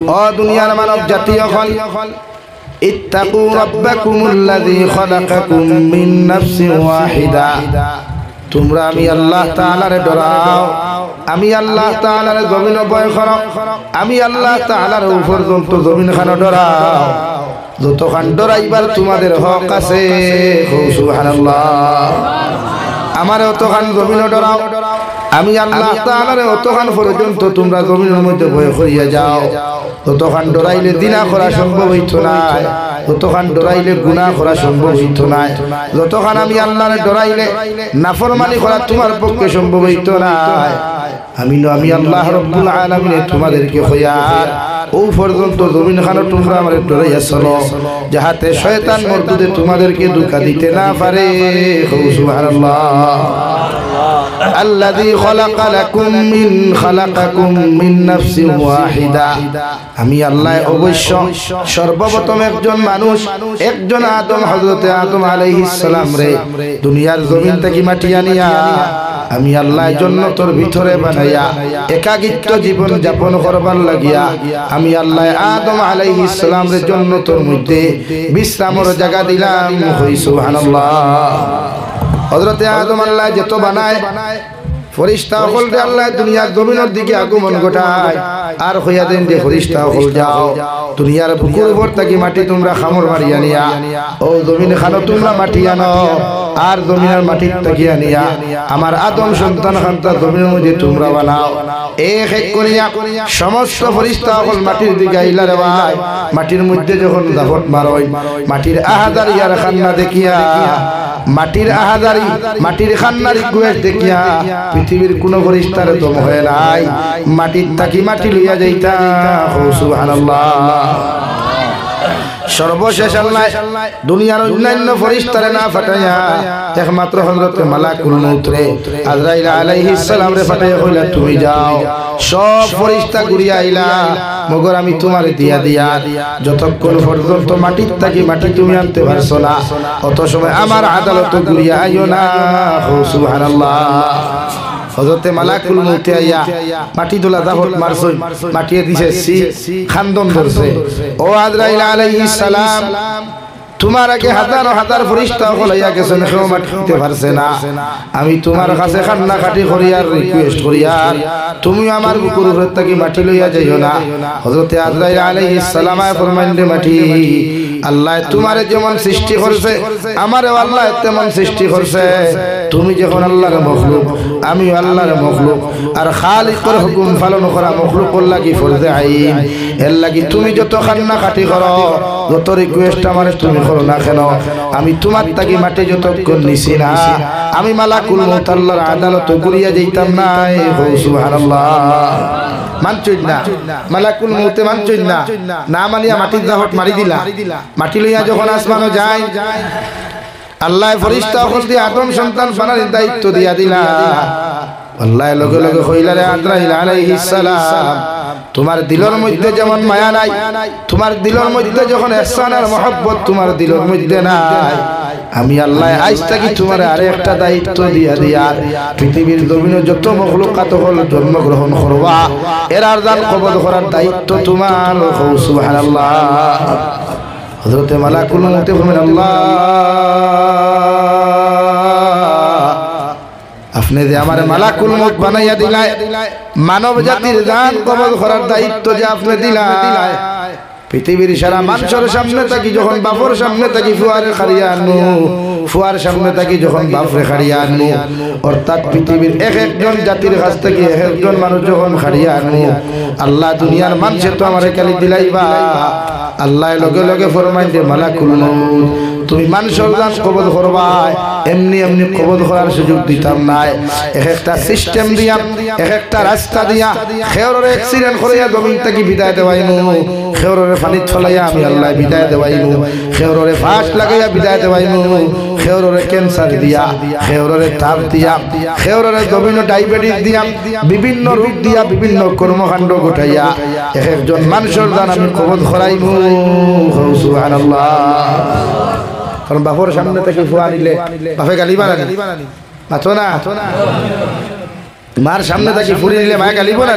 ও দুনিয়ার মানব জাতীয় হল ইত্তাকু রাব্বাকুমুল্লাযী খালাকাকুম মিন নাফসিন ওয়াহিদা। তোমরা আমি আল্লাহ তাআলার ডরাও, আমি আল্লাহ তাআলার জমিন ভয় করো, আমি আল্লাহ তাআলার উপর যত জমিন খানো ডরাও। যতখান ডরাইবার তোমাদের হক আছে, সুবহানাল্লাহ। আমার অতখান জমিন ডরাও, আমি আল্লাহ তাআলার অতখান পর্যন্ত তোমরা জমিনের মধ্যে ভয় করিয়া যাও। ততখান ডরাইলে দিনা করা সম্ভব হইত নাই, ততখান ডরাইলে গুনাহ করা সম্ভব হইত নাই, যতখান আমি আল্লাহর ডরাইলে নাফরমানি করা তোমার পক্ষে সম্ভব হইত নাই। আমি আল্লাহ রাব্বুল আলামিন তোমাদেরকে খয়ার ও পর্যন্ত জমিন খানো তোমরা আমারে ডরাইয়া চলো, যাহাতে শয়তান মরদুদে তোমাদেরকে ধোঁকা দিতে না পারে। সুবহানাল্লাহ। আল্লাযী খালাকাকুম মিন নাফসিন ওয়াহিদা। আমি আল্লাহ অবশ্য সর্বপ্রথম একজন মানুষ, একজন আদম, হযরতে আদম আলাইহিস সালাম রে দুনিয়ার জমিন থেকে মাটি আনিয়া আমি আল্লাহ জান্নাতের ভিতরে বানাইয়া একাকিত্ব জীবন যাপন করবার লাগিয়া আমি আল্লাহ আদম আলাইহিস সালাম রে জান্নাতের মধ্যে বিশ্রামের জায়গা দিলাম। সুবহানাল্লাহ। হযরতে আদম আল্লাহ যত বানায় ফরিস্তা হল দে আল্লাহ দুনিয়ার জমিনের দিকে আগমন ঘটায় আর হইয়া দেন যে ফরিস্তা হল যাও দুনিয়ার বুকুর উপর থেকে মাটি তোমরা খামর মারিয়া নিয়া ও জমিন খানো তোমরা মাটি আনো আর জমিনের মাটির থেকে আনিয়া আমার আদম সন্তান খান্তা জমিনের মধ্যে তোমরা বানাও। এক এক করিয়া সমস্ত ফরিস্তা হল মাটির দিকে আইলা রে ভাই। মাটির মধ্যে যখন দাফট মারই মাটির আহাদারি আর খান্না দেখিয়া, মাটির আহাদারি মাটির খান্নারি গুয়েস দেখিয়া পৃথিবীর কোন ফরিস্তার দম হয় নাই, মাটির থাকি মাটি লইয়া যাইতা। সুবহানাল্লাহ। সর্বশেষ আল্লাহ দুনিয়ার অন্যান্য ফরিস্তারে না ফাটাইয়া একমাত্র হযরত মালাকুল মউত রে আজরাইল আলাইহিস সালাম রে ফাটাইয়া কইলা তুমি যাও। সব ফরিস্তা ঘুরিয়া আইলা, মগর আমি তোমারে দিয়া দিয়া যতক্ষণ পর্যন্ত মাটির থাকি মাটি তুমি আনতে পারছো না অত সময় আমার আদালত ঘুরিয়া আইও না। সুবহানাল্লাহ। হযরতে মালাকুল মউত আইয়া মাটি তোলা দাফট মারছই, মাটিয়ে দিছে খান্দন ধরছে। ও আজরাইল আলাইহিস সালাম, তোমার আগে হাজার হাজার ফরিস্তা হলাইয়া গেছেন, কেউ মাটিতে পারছে না। আমি তোমার কাছে কান্না কাটি করিয়ার রিকোয়েস্ট করিয়ার তুমি আমার বুকুর উপর থেকে মাটি লইয়া যাইও না। হযরতে আজরাইল আলাইহিস সালাম ফরমাইলেন মাটি আল্লাহ তোমারে যেমন সৃষ্টি করছে আমারও আল্লাহ তেমন সৃষ্টি করছে। তুমি যখন আল্লাহর মখলুক আমি আল্লাহর মখলুক, আর খালিকের হুকুম পালন করা মখলুকের লাগি ফরজে আইন। এর লাগি তুমি যত কান্না কাটি করো, যত রিকোয়েস্ট আমার তুমি করো না কেন, আমি তোমার তাকে মাটি যতক্ষণ নিছি না আমি মালাকুল মউত আল্লাহর আদালত ঘুরিয়া যাইতাম না। সুবহানাল্লাহ। মানছই না মালাকুল মউতে, মানছই না, না মানিয়া মাটির দাফট মারি দিলা। মাটি লইয়া যখন আসমানো যায় আল্লাহ ফরিস্তা হল দিয়ে আদম সন্তান বানার দায়িত্ব দিয়া দিলা। আল্লাহ লগে লগে কইলা রে আজরাইল আলাইহিস সালাম, তোমার দিলের মধ্যে যেমন মায়া নাই, তোমার দিলের মধ্যে যখন ইহসান আর মহব্বত তোমার দিলের মধ্যে নাই, আমি আল্লাহ আজ থেকে তোমার আরে একটা দায়িত্ব দিয়া দিয়া পৃথিবীর জমিনে যত মখলুকাত হল জন্মগ্রহণ করবা এর আরজান কবজ করার দায়িত্ব তোমার। সুবহানাল্লাহ। হযরতে মালাকুল মউত বলেন আল্লাহ আপনি যে আমার মালাকুল মউত বানাইয়া দিলাই, মানব জাতির জান কবজ করার দায়িত্ব যে আপনি দিলাই, পৃথিবীর সারা মানুষের সামনে থাকি যখন বাপর সামনে থাকি ফুয়ারে খাড়িয়া আনু, ফুয়ার সামনে থাকি যখন বাপরে খাড়িয়া আনু, অর্থাৎ পৃথিবীর এক একজন জাতির কাছ থেকে এক একজন মানুষ যখন খাড়িয়া আনু, আল্লাহ দুনিয়ার মানুষের তো আমার কালি দিলাইবা। আল্লাহ লগে লগে ফরমাইন যে মালাকুল মউত তুমি মানুষের জান কবজ করবা, এমনি এমনি কবজ করার সুযোগ দিতাম নাই। এক একটা সিস্টেম দিয়া, এক একটা রাস্তা দিয়া খেওরের অ্যাক্সিডেন্ট করিয়া জমিন থেকে বিদায় দেওয়াইনু, খেওরের পানি ছলাইয়া আমি আল্লাহ বিদায় দেওয়াইনু, খেওরের ফাঁস লাগাইয়া বিদায় দেওয়াইনু, খেওরের ক্যান্সার দিয়া, খেওরের তাপ দিয়া, খেওরের জমিন ডায়াবেটিস দিয়া, বিভিন্ন রোগ দিয়া, বিভিন্ন কর্মকাণ্ড ঘটাইয়া এক একজন মানুষের জান আমি কবজ করাইমু। সুবহানাল্লাহ। কারণ বাপর সামনে থেকে ফুয়া নিলে বাপে গালি বানানি মাথো না, মার সামনে থাকি ফুরি নিলে মায়া গালিব না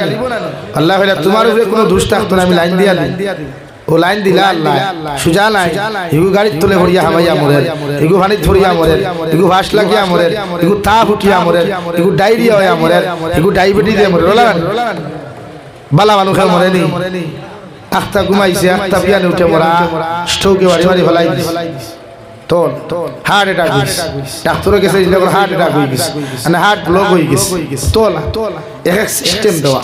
আল্লাহ কইলা তোমার উপরে কোনো দোষ থাকতো না আমি লাইন দিয়া ও লাইন দিলা আল্লাহ সুজা নাই এগু গাড়ির তোলে ভরিয়া হামাইয়া মরে এগু পানিত ভরিয়া মরে এগু ভাস লাগিয়া মরে এগু তা ফুটিয়া মরে এগু ডায়রিয়া হইয়া মরে এগু ডায়াবেটিস দিয়ে মরে রোলান বালা মানুষে মরে নি আখতা ঘুমাইছে আখতা পিয়ানে উঠে মরা স্ট্রোকে বাড়ি বাড়ি ফেলাই দিছে তোল হার্ট অ্যাটাক হইছে ডাক্তার কাছে গেলে হার্ট অ্যাটাক হই গেছে মানে হার্ট ব্লক হই গেছে তোল এক এক সিস্টেম দেওয়া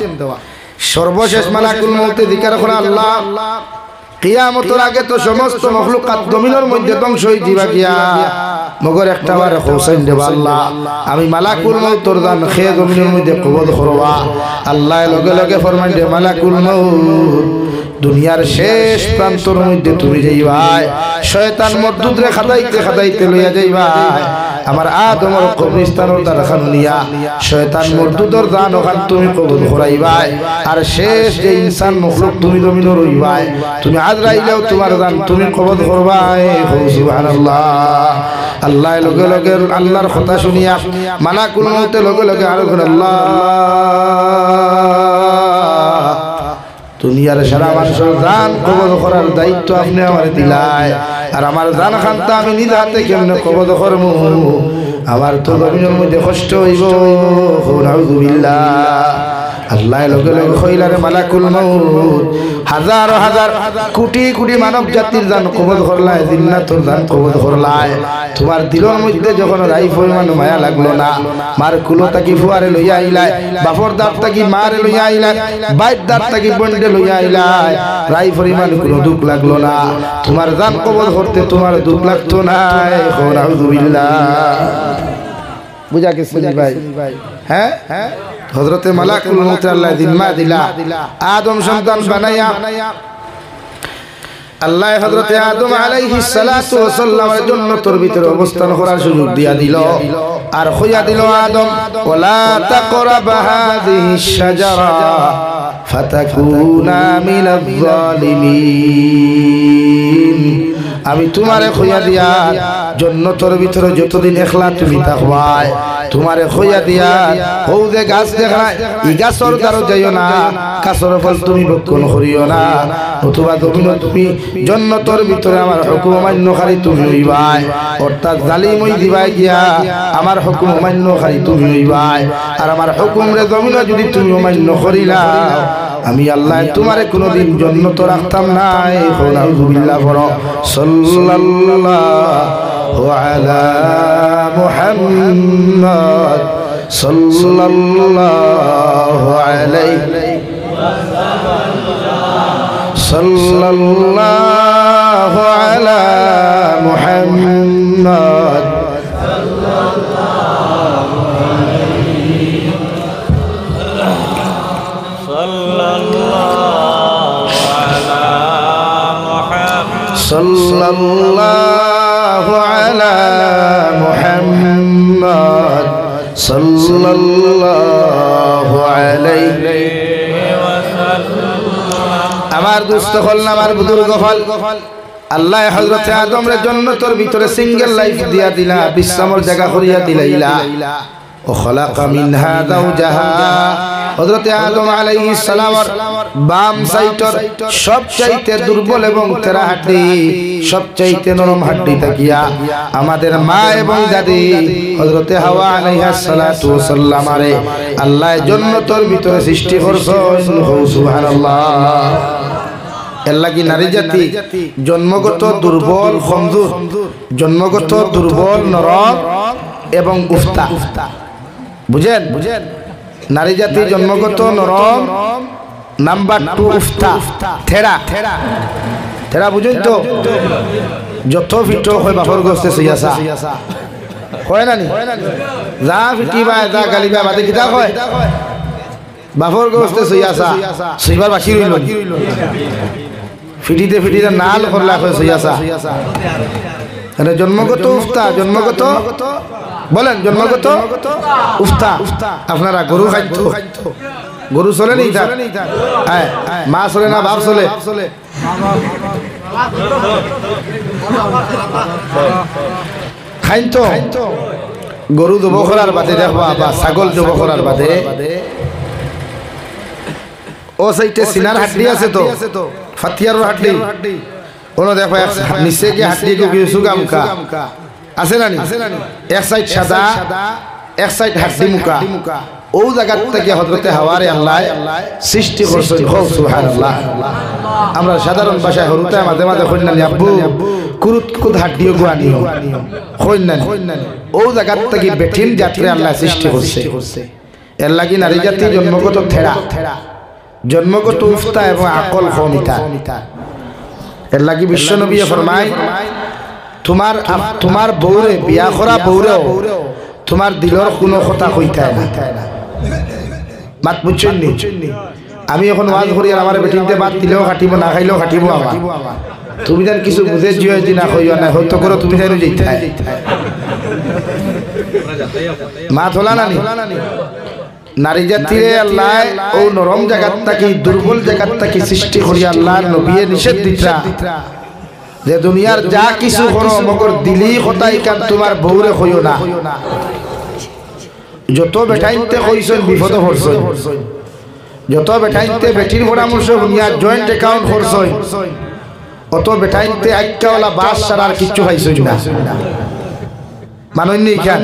সর্বশেষ মালাকুল মউতে জিকির করে আল্লাহ কিয়ামতের আগে তো সমস্ত মখলুকাত জমিনের মধ্যে ধ্বংস হই দিবা গিয়া মগর একটা বার হোসেন দেব আল্লাহ আমি মালাকুল মউতর দান খেয়ে জমিনের মধ্যে কবজ করবা আল্লাহ লগে লগে ফরমান দে মালাকুল মউত দুনিয়ার শেষ প্রান্তর মধ্যে তুমি যাইবাই শয়তান মরদুদরে খাদাইতে লইয়া যাইবাই আমার আদমর কবরস্থানের দ্বারখান নিয়া শয়তান মরদুদর জান ওখান তুমি কবজ করাইবাই আর শেষ যে ইনসান মখলুক তুমি জমিনে রইবাই তুমি আজরাইলেও তোমার জান তুমি কবজ করবাই সুবহানাল্লাহ আল্লাহ লগে লগে আল্লাহর কথা শুনিয়া মালাকুল মউতে লগে লগে আর আল্লাহ দুনিয়ার সারা মানুষের জান কবজ করার দায়িত্ব আপনি আমার দিলাই আর আমার জান খানটা আমি নিজ হাতে কেমনে কবজ করবো আমার তো জমিনের মধ্যে কষ্ট হইব নাউযুবিল্লাহ আল্লাহ লগে লগে কইলারে মালাকুল মউত হাজার হাজার কোটি কোটি মানব জাতির জান কবজ করলাই জিন্নাতুর জান কবজ করলাই তোমার দিলের মধ্যে যখন রাই পরিমাণ মায়া লাগলো না মার কুলো তাকি ফুয়ারে লইয়া আইলাই বাপর দাঁত তাকি মারে লইয়া আইলাই বাইর দাঁত তাকি বন্ডে লইয়া আইলাই রাই পরিমাণ কোনো দুঃখ লাগলো না তোমার জান কবজ করতে তোমার দুঃখ লাগতো না নাউযুবিল্লাহ বুঝা গেছে ভাই হ্যাঁ হযরতে মালাকুল মউত আল্লাহ জিম্মা দিলা আদম সন্তান বানায়া আল্লাহ হযরতে আদম আলাইহিস সালাতু ওয়াস সালামের জন্য তোর ভিতরে অবস্থান করার সুযোগ দিয়া দিল আর কইয়া দিল আদম ওয়ালা তাকরাবা হাযিহিশ শাজারা ফাতাকুনা মিনাজ জালিমিন আমি তোমারে কইয়া দিয়া জান্নাতের ভিতরে যতদিন একলা তুমি থাকবাই তোমারে কইয়া দিয়া হৌ যে গাছ দেখায় ই গাছর দ্বারা যাইও না গাছর ফল তুমি ভক্ষণ করিও না অথবা তুমি জান্নাতের ভিতরে আমার হুকুম মান্যকারী তুমি হইবাই অর্থাৎ জালিম হই দিবাই গিয়া আমার হুকুম মান্যকারী তুমি হইবাই আর আমার হুকুম রে জমিনে যদি তুমি অমান্য করিলা আমি আল্লাহ তোমারে কোনদিন জান্নাতে রাখতাম না নাউযুবিল্লাহ বলো সাল্লাল্লাহু আলা মুহাম্মদ সাল্লাল্লাহু আলাইহি সাল্লাল্লাহু আলা মুহাম্মদ সাল্লাল্লাহু আলা মুহাম্মদ সাল্লাল্লাহু আলাইহি ওয়াসাল্লাম আমার দোস্ত হল না আমার বুজুর্গ হল আল্লাহ হযরত আদমের জান্নাতের ভিতরে সিঙ্গেল লাইফ দিয়া দিলা বিশ্রামের জায়গা করিয়া দিলাইলা ও খলাকা মিনহা যাওজাহা হযরত আদম আলাইহিস সালামের বাম সাইডের সবচাইতে দুর্বল এবং তেরা হাড্ডি সবচাইতে নরম হাড্ডি তাকিয়া আমাদের মা এবং দাদি হযরত হাওয়া আলাইহিস সালাতু ওয়াস সালামারে আল্লাহ জান্নাতের ভিতরে সৃষ্টি করছেন সুবহানাল্লাহ আল্লাহ কি নারী জাতি জন্মগত দুর্বল কমজোর জন্মগত দুর্বল নরম এবং উফতা বুঝেন নারী জাতি জন্মগত নরম নাম্বার 2 উফতা থেরা বুঝেন তো যত ফিটো হয় বাপর গোস্তে সইয়াসা হয় না নি যা ফিটিবা যা গালিবা বাদে কিতা হয় বাপর গোস্তে সইয়াসা সইবার বাকি রইল ফিটিতে নাল করলা হয় সইয়াসা আরে জন্মগত উফতা জন্মগত বলেন জন্মগত উফতা আপনারা গরু খাইতো গরু চলে নি তা হ্যাঁ মা চলে না বাপ চলে খাইতো গরু জব করার বাদে দেখবা বা ছাগল জব করার বাদে ও সাইডে সিনার হাড্ডি আছে তো ফাতিয়ার হাড্ডি ওনো দেখো নিচে কি হাড্ডি কিছু গামকা আছে না এক সাইড সাদা এক সাইড হাড্ডি মুকা ও জায়গার থেকে হযরতে হাওয়ারে আল্লাহ সৃষ্টি করছেন সুবহানাল্লাহ আমরা সাধারণ ভাষায় হরুতে মাঝে মাঝে কইনানি আব্বু কুরুত কুদ হাড্ডিও গুয়ানি কইনানি ও জায়গার থেকে বেঠিন যাত্রে আল্লাহ সৃষ্টি করছে এর লাগি নারী জাতি জন্মগত থেড়া জন্মগত উফতা এবং আকল কমিতা এর লাগি বিশ্বনবী ফরমায় তোমার বউরে বিয়া করা বউরেও তোমার দিলর কোনো কথা কইতে না মাত বুঝছেন নি আমি এখন ওয়াজ করি আর আমার বেটিনতে বাদ দিলেও খাটিব না খাইলেও খাটিব আমার তুমি যেন কিছু বুঝে জিও দিনা কইও না হয়তো করো তুমি যেন যেতে মাত হলা না নারী জাতিরে আল্লাহ ও নরম জায়গার থাকি দুর্বল জায়গার থাকি সৃষ্টি করি আল্লাহর নবী নিষেধ দিতা যে দুনিয়ার যা কিছু করো মগর দিলি কথাই কান তোমার বউরে কইও না যত বেটাইতে কইছেন বিপদ পড়ছেন যত বেটাইতে বেটির পরামর্শ দুনিয়ার জয়েন্ট অ্যাকাউন্ট করছেন অত বেটাইতে আইকাওয়ালা বাস ছাড়া আর কিচ্ছু পাইছেন না মাননি কেন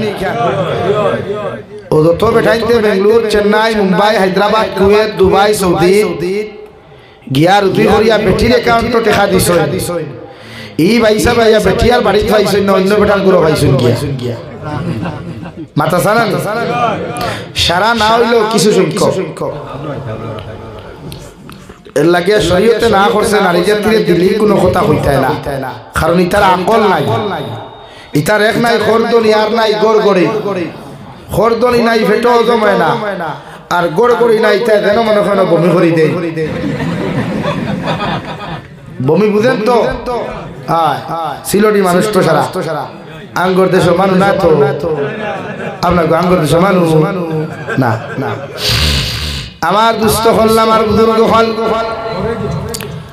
ও যত বেটাইতে Bengaluru Chennai Mumbai Hyderabad Kuwait Dubai Saudi গিয়া রুটি করিয়া বেটির অ্যাকাউন্টে টাকা দিছেন এই ভাইসা ভাইয়া বেটিয়ার বাড়িতে পাইছেন না অন্য বেটার গুলো পাইছেন গিয়া মাথা সারা সারা না হইলেও কিছু সংখ্যক এর লাগে শরীয়তে না করছে নারী জাতিরে দিলি কোনো কথা হইতায় না কারণ ইতার আকল নাই ইতার এক নাই খরদনি আর নাই গড়গড়ি খরদনি নাই ফেটো জমায় না আর গড়গড়ি নাই তাই যেন মনে হয় বমি করি দেয় বমি বুঝেন তো সিলটি মানুষ তো সারা আঙ্গুর দেশ মানুষ না তো আপনার আঙ্গুর দেশ মানুষ না না আমার দুস্থ হল্লাম আর বুজুর্গ হল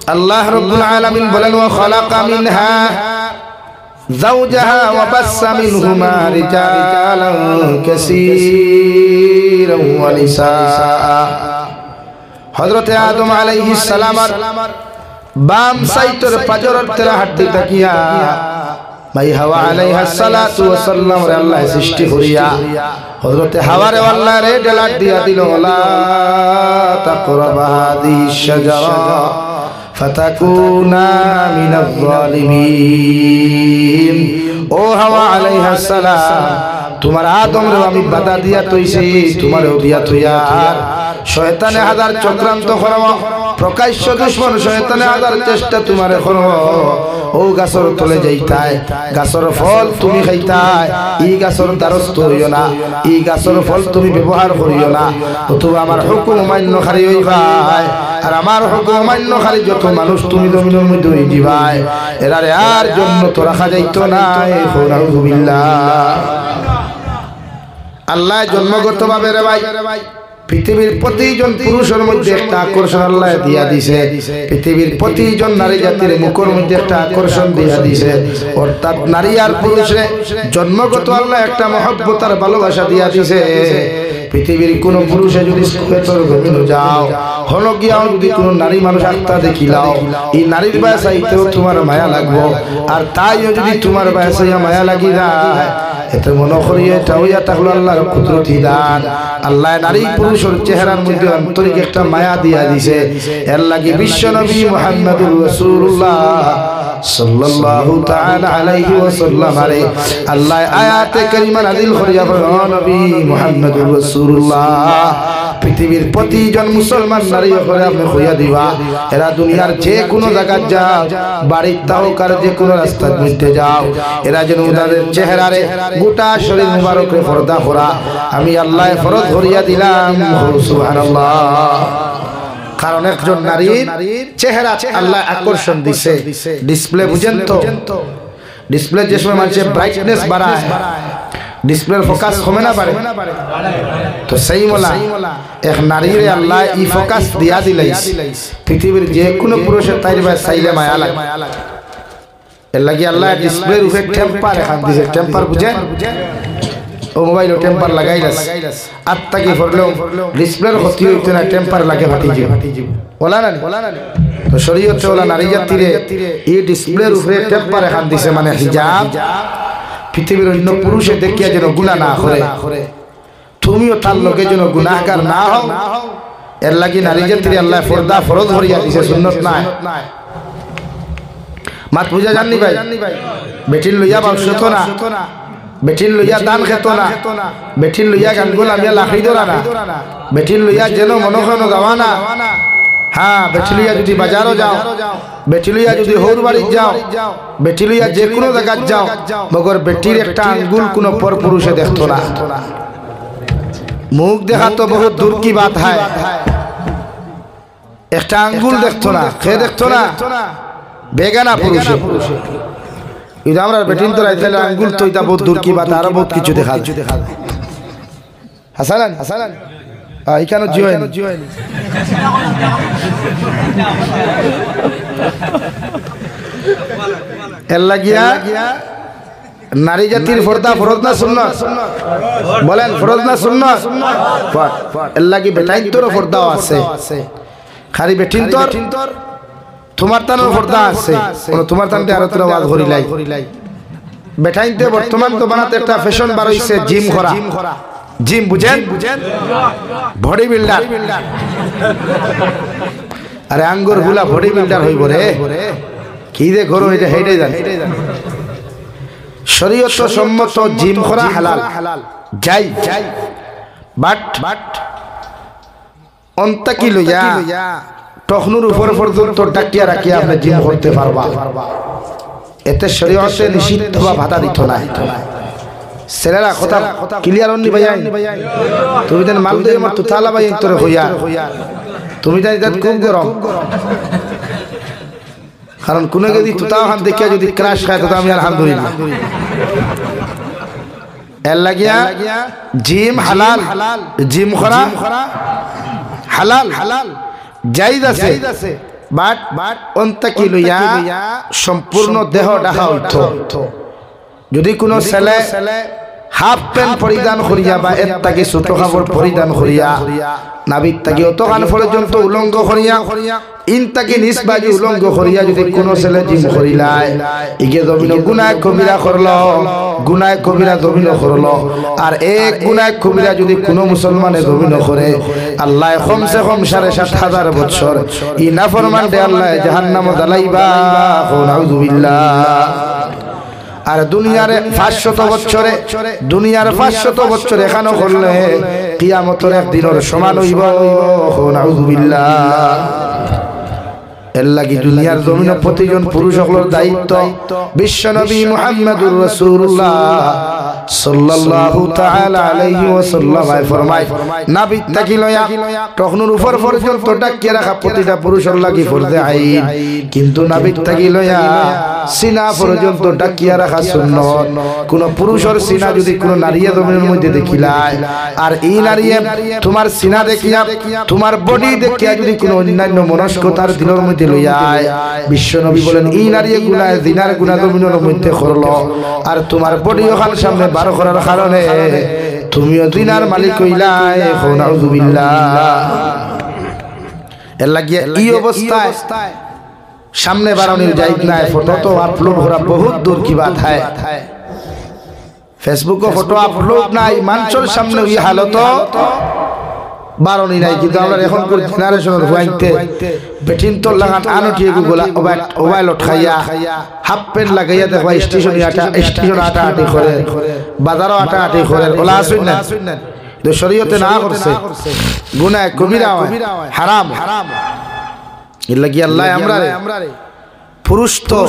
আল্লাহ রাব্বুল আলামিন বলেন ওয়া খালাকা মিনহা যাওজাহা ওয়া বাসসা মিনহুমা রিজালান কাসীরান ওয়া নিসা হযরতে আদম আলাইহিস সালামার বাম সাইটের পাজরের তেরা হাড্ডি তাকিয়া মাই হাওয়া আলাইহিস সালাতু ওয়া সাল্লাম রে আল্লাহ সৃষ্টি করিয়া হযরতে হাওয়া রে আল্লাহ রে ডেলাট দিয়া দিল লা তাকরাবা হাদিস শাজারা ফাতাকুনা মিনাজ জালিমিন ও হাওয়া আলাইহিস সালাম তোমার আদম রে আমি বাধা দিয়া তইছি তোমারও দিয়া তইয়া শয়তানে হাজার চক্রান্ত করবা প্রকাশ্য দুশমন শয়তানে হাজার চেষ্টা তোমারে করব ও গাছর তলে যাইতায় গাছর ফল তুমি খাইতায় এই গাছর দ্বারস্থ হইও না এই গাছর ফল তুমি ব্যবহার করিও না অথবা আমার হুকুম মান্যকারী হইবাই আর আমার হুকুম মান্যকারী যত মানুষ তুমি জমিনের মধ্যে হই দিবাই এরারে আর জন্য তো রাখা যাইতো না নাউযুবিল্লাহ আল্লাহ জন্মগতভাবে রে ভাই পৃথিবীর প্রতিজন পুরুষের মধ্যে একটা আকর্ষণ আল্লাহ দিয়া দিছে পৃথিবীর প্রতিজন নারী জাতির মুখের মধ্যে একটা আকর্ষণ দিয়া দিছে অর্থাৎ নারী আর পুরুষে জন্মগত আল্লাহ একটা মহব্বত আর ভালোবাসা দিয়া দিছে পৃথিবীর কোন পুরুষে যদি সুখেতর গমিনো যাও হলো গিয়াও যদি কোনো নারী মানুষ আত্মা দেখিলাও এই নারীর বাসাইতেও তোমার মায়া লাগবো আর তাইও যদি তোমার বাসাইয়া মায়া লাগি যায় এতে মনে করি এটা হইয়া থাকলো আল্লাহর কুদরতি দান আল্লাহ নারী পুরুষের চেহারার মধ্যে আন্তরিক একটা মায়া দিয়া দিছে এর লাগি বিশ্ব নবী মুহাম্মদুর রাসূলুল্লাহ সাল্লাল্লাহু তাআলা আলাইহি ওয়াসাল্লাম আরে আল্লাহ আয়াতে কারিমা নাযিল করিয়া বলেন নবী মুহাম্মদুর রাসূলুল্লাহ পৃথিবীর প্রতিজন মুসলমান নারী করে আপনি কইয়া দিবা এরা দুনিয়ার যে কোনো জায়গায় যাও বাড়ির তাওকার যে কোনো রাস্তার মধ্যে যাও এরা যেন ওদের চেহারারে গোটা শরীর মুবারকে পর্দা করা আমি আল্লাহ ফরজ ধরিয়া দিলাম সুবহানাল্লাহ কারণ একজন নারীর চেহারা আল্লাহ আকর্ষণ দিছে ডিসপ্লে বুঝেন তো ডিসপ্লে যে সময় মানুষের ব্রাইটনেস বাড়ায় ডিসপ্লের ফোকাস কমে না পারে তো সেই মোলা এক নারীরে আল্লাহ ই ফোকাস দিয়া দিলাইস পৃথিবীর যে কোনো পুরুষের তাইর বা চাইলে মায়া লাগে এর লাগি আল্লাহ ডিসপ্লের উপরে টেম্পার এখান দিছে টেম্পার বুঝেন ও মোবাইল টেম্পার লাগাইলাস আত্তা কি ফরলো ডিসপ্লের ক্ষতি হইতো না টেম্পার লাগে ফাটি যাব বলা না তো শরীয়তে ওলা নারী জাতিরে এই ডিসপ্লের উপরে টেম্পার এখান দিছে মানে হিজাব পৃথিবীর অন্য পুরুষে দেখিয়া যেন গুনাহ না করে তুমিও তার লোকে যেন গুনাহগার না হও এর লাগি নারী জাতিরে আল্লাহ পর্দা ফরজ করিয়া দিছে সুন্নত নাই মাত বুঝা জাননি ভাই বেটিন লইয়া বাউসত না বেটিন লইয়া দান খেত না বেটিন লইয়া গানগুল আমি লাখি ধরা না বেটিন লইয়া যেন মনক্ষণ যাওয়া না হ্যাঁ বেটি লইয়া যদি বাজারও যাও বেটি লইয়া যদি হৌর বাড়ি যাও বেটি লইয়া যে কোনো জায়গায় যাও মগর বেটির একটা আঙ্গুল কোনো পর পুরুষে দেখতো না মুখ দেখা তো বহুত দূর কি বাত হয় একটা আঙ্গুল দেখতো না খেয়ে দেখতো না বেগানা পুরুষে এটা আমরা বেটিন তো রাইতে আঙ্গুল তো এটা বহুত দূর কি বাত আরো বহুত কিছু দেখা হাসান হাসান এখানে জিওয়েন এর লাগিয়া নারী জাতির পর্দা ফরজ না সুন্নাত বলেন ফরজ না সুন্নাত এর লাগি বেটাইন তোর পর্দাও আছে খালি বেটিন তোর তোমার তানোর পর্দা আছে তোমার তানতে আরো তোর আওয়াজ করিলাই বেটাইনতে বর্তমান তো বানাতে একটা ফ্যাশন বার হইছে জিম করা জিম বুঝেন বডি বিল্ডার আরে আঙ্গুর গুলা বডি বিল্ডার হইব রে কি দে করো এটা হেইটাই জান শরীয়ত সম্মত জিম করা হালাল যাই বাট অন্তা কি লইয়া তখনুর উপর পর্যন্ত ডাকিয়া রাখিয়া আপনি জিম করতে পারবা এতে শরীয়তে নিষিদ্ধ বা বাধা দিত না ছেলেরা কথা ক্লিয়ার অন্য ভাই তুমি দেন মাল দিয়ে আমার তুতালা ভাই তোরে হইয়া তুমি জানি তাত খুব গরম কারণ কোনো যদি তুতাও হাত দেখিয়া যদি ক্রাশ খায় তো আমি আলহামদুলিল্লাহ এর লাগিয়া জিম হালাল জিম করা হালাল জায়েজ আছে বাট অন্তা কি লইয়া সম্পূর্ণ দেহ ঢাকা হইতো যদি কোনো ছেলে হাফ প্যান্ট পরিধান করিয়া বা এর তাকে ছোট কাপড় পরিধান করিয়া নাবিক তাকে অতখান পর্যন্ত উলঙ্গ করিয়া ইন তাকে নিজ বাজি উলঙ্গ করিয়া যদি কোনো ছেলে জিম করিলায় ইগে জমিন গুনাহ কবিরা করলো গুনাহ কবিরা জমিন করলো আর এক গুনাহ কবিরা যদি কোনো মুসলমানে জমিন করে আল্লাহ কমসে কম ৭,৫০০ বছর ই নাফরমান দে আল্লাহ জাহান্নামে জ্বালাইবা নাউযুবিল্লাহ আর দুনিয়ার ৫০০ বছরে এখানে করলে কিয়ামতের একদিনের সমান হইব নাউযুবিল্লাহ এর লাগি দুনিয়ার জমিনে প্রতিজন পুরুষ সকলের দায়িত্ব বিশ্বনবী মুহাম্মদুর রাসূলুল্লাহ সাল্লাল্লাহু তাআলা আলাইহি ওয়াসাল্লাম ফরমায় নাবিক তাকি লয়া তখনুর উপর পর্যন্ত ডাকিয়ে রাখা প্রতিটা পুরুষের লাগি ফরজে আইন কিন্তু নাবিক তাকি লয়া সিনা পর্যন্ত ডাকিয়ে রাখা সুন্নাত কোন পুরুষের সিনা যদি কোন নারীর জমিনের মধ্যে দেখিলায় আর এই নারী তোমার সিনা দেখিয়া তোমার বডি দেখিয়া যদি কোন অন্যান্য মনস্কতার দিনের মধ্যে লইয়ায় বিশ্বনবী বলেন এই নারী গুনাহ জিনার গুনাহ জমিনের মধ্যে করলো আর তোমার বডি ওখান সামনে বার করার কারণে তুমিও জিনার মালিক হইলাই নাউযুবিল্লাহ এর লাগিয়া এই অবস্থায় সামনে বাড়ানোর জায়গা নাই ফটো তো আপলোড করা বহুত দূর কি বাত হয় ফেসবুকে ফটো আপলোড নাই মানুষের সামনে ওই হালত বারণি নাই কিন্তু আমরা এখন জেনারেশনের হইতে বেটিন তো লাগান আনটি গুলা মোবাইল খাইয়া হাফ প্যান্ট লাগাইয়া দেখবা স্টেশন আটা আটি করে বাজারও আটা আটি করে ওলা আসুন না তো শরীয়তে না করছে গুনাহ কবিরা হয় হারাম এর লাগি আল্লাহ আমরারে পুরুষ তো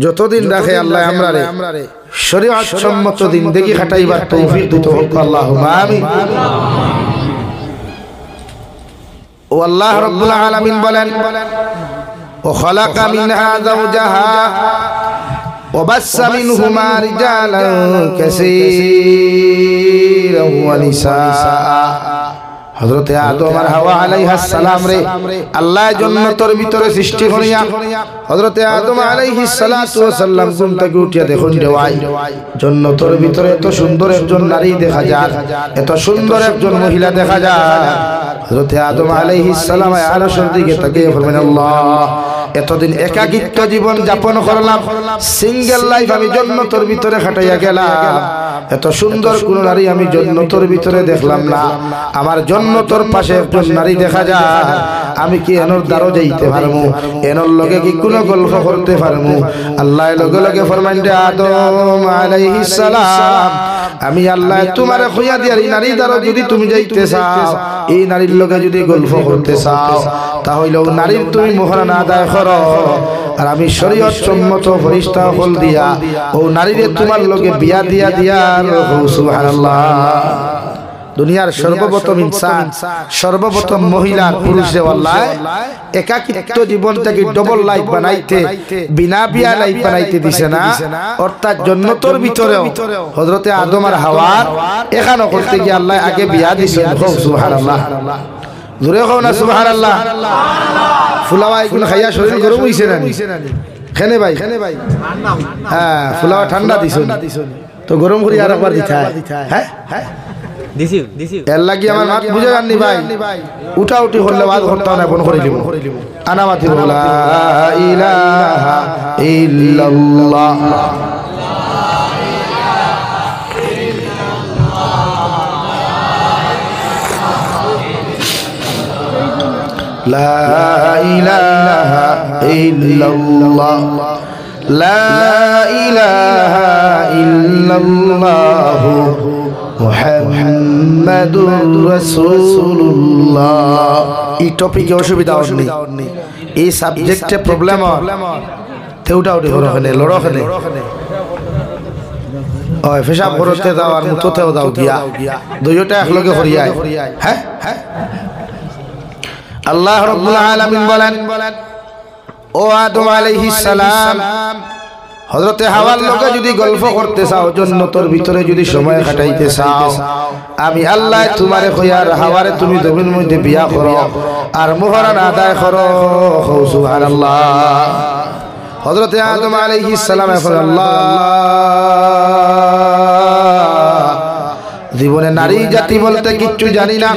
যতদিন রাখে আল্লাহ আমরারে শরীয়ত সম্মত জিন্দেগি কাটাইবার তৌফিক দিতে হোক আল্লাহুম্মা আমিন ও আল্লাহ রাব্বুল আলামিন বলেন ও খালাকা মিনহা যাওজাহা ওয়া বাসসা মিনহুমা রিজালান কাসীরান ওয়া নিসা হযরতে আদম আর হাওয়া আলাইহিস সালাম রে আল্লাহ জান্নাতের ভিতরে সৃষ্টি করিয়া হযরতে আদম আলাইহিস সালাতু ওয়াস সালাম ঘুম থেকে উঠিয়া দেখুন রে ভাই জান্নাতের ভিতরে এত সুন্দর একজন নারী দেখা যায়, এত সুন্দর একজন মহিলা দেখা যায়। হযরতে আদম আলাইহিস সালাম আরশের দিকে তাকিয়ে বললেন, আল্লাহ এতদিন একাকিত্ব জীবন যাপন করলাম, সিঙ্গেল লাইফ আমি জান্নাতের ভিতরে কাটাইয়া গেলাম, এত সুন্দর কোন নারী আমি জান্নাতের ভিতরে দেখলাম না। আমার জান্নাতের পাশে একজন নারী দেখা যায়, আমি কি এনর দ্বারও যাইতে পারবো, এনর লগে কি কোনো গল্প করতে পারবো? আল্লাহ লগে লগে ফরমান দে আদম আলাইহিস সালাম, আমি আল্লাহ তোমারে কইয়া দিয়ার এই নারী দ্বারও যদি তুমি যাইতে চাও, এই নারীর লগে যদি গল্প করতে চাও, তাহলে ও নারীর তুমি মোহরানা আদায় করো, আর আমি শরীয়ত সম্মত ফেরেশতা হল দিয়া ও নারীরে তোমার লগে বিয়া দিয়া দিয়া। সুবহানাল্লাহ। দুনিয়ার সর্বপ্রথম ইনসান, সর্বপ্রথম মহিলা পুরুষে আল্লাহ একাকিত্ব জীবনটাকে ডবল লাইফ বানাইতে, বিনা বিয়া লাইফ বানাইতে দিছে না। অর্থাৎ জান্নাতের ভিতরেও হযরতে আদম আর হাওয়ার এখানে করতে গিয়ে আল্লাহ আগে বিয়া দিছেন। সুবহানাল্লাহ। জোরে কও না সুবহানাল্লাহ। ফুলাওয়া এগুলো খাইয়া শরীর গরম হইছে না খেনে ভাই? হ্যাঁ, ফুলাওয়া ঠান্ডা দিছেন তো গরম করি আর একবার দিতে হয়। হ্যাঁ দিছি এর লাগি আমার মাত বুঝে জাননি ভাই, উঠা উঠি হলে ওয়াজ করতে না, ফোন করে দিব আনামাতি লা ইলাহা ইল্লাল্লাহ লা ইলাহা ইল্লাল্লাহ লা ইলাহা ইল্লাল্লাহ মুহাম্মাদুর রাসূলুল্লাহ। এই টপিকে অসুবিধা নেই, এই সাবজেক্টে প্রবলেম তেউটা উঠে হরখানে লড়খানে ওই পেশাব করতে দাও আর মুততেও দাও দিয়া, দুইটা একলগে করিয়ায়। হ্যাঁ হ্যাঁ। আল্লাহ রাব্বুল আলামিন বলেন, ও আদম আলাইহিস সালাম, হযরতে হাওয়ার লগে যদি গল্প করতে চাও, জান্নাতের ভিতরে যদি সময় কাটাইতে চাও, আমি আল্লাহ তোমারে কইয়ার হাওয়ারে তুমি জমির মধ্যে বিয়া করো আর মোহরানা আদায় করো। সুবহানাল্লাহ। হযরতে আদম আলাইহিস সালাম এখন আল্লাহ জীবনে নারী জাতি বলতে কিচ্ছু জানি না,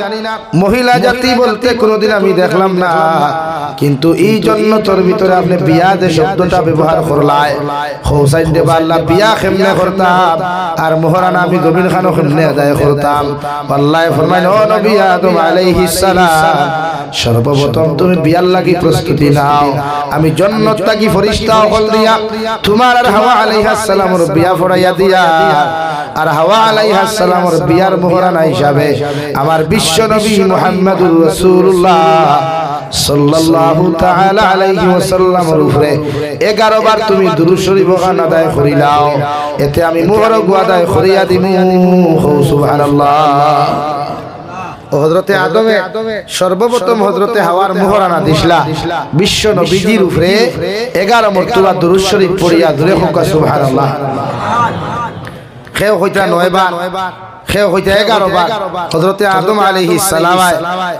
মহিলা জাতি বলতে কোনোদিন আমি দেখলাম না, কিন্তু এই জান্নাতের ভিতরে আপনি বিয়া দে শব্দটা ব্যবহার করলাই, হোসাইন দে আল্লাহ বিয়া কেমনে করতাম আর মোহরানা আমি জমিন খানো কেমনে আদায় করতাম। আল্লাহ ফরমাইল, ও নবী আদম আলাইহিস সালাম, সর্বপ্রথম তুমি বিয়ার লাগি প্রস্তুতি নাও, আমি জান্নাত থাকি ফেরেশতা হল দিয়া তোমার আর হাওয়া আলাইহিস সালামের বিয়া পড়াইয়া দিয়া, আর হাওয়া আলাইহিস সালামের বিয়ার মোহরানা হিসাবে আমার বিশ্ব নবী মুহাম্মদুর রাসূলুল্লাহ সাল্লাল্লাহু তাআলা আলাইহি ওয়াসাল্লামের উপরে 11 বার তুমি দুরূদ শরীফ আদায় করিলাও, এতে আমি মোহরক আদায় করিয়া দিমু। সুবহানাল্লাহ। হযরতে আদমে সর্বপ্রথম হযরতে হাওয়ার মোহরানা দিছলা বিশ্ব নবীজির উপরে 11 মর্তবা দুরূদ শরীফ পড়িয়া দূরে হোক সুবহানাল্লাহ। কেউ হইতা 9 বার, কেউ হইতা 11 বার। হযরতে আদম আলাইহিস সালাম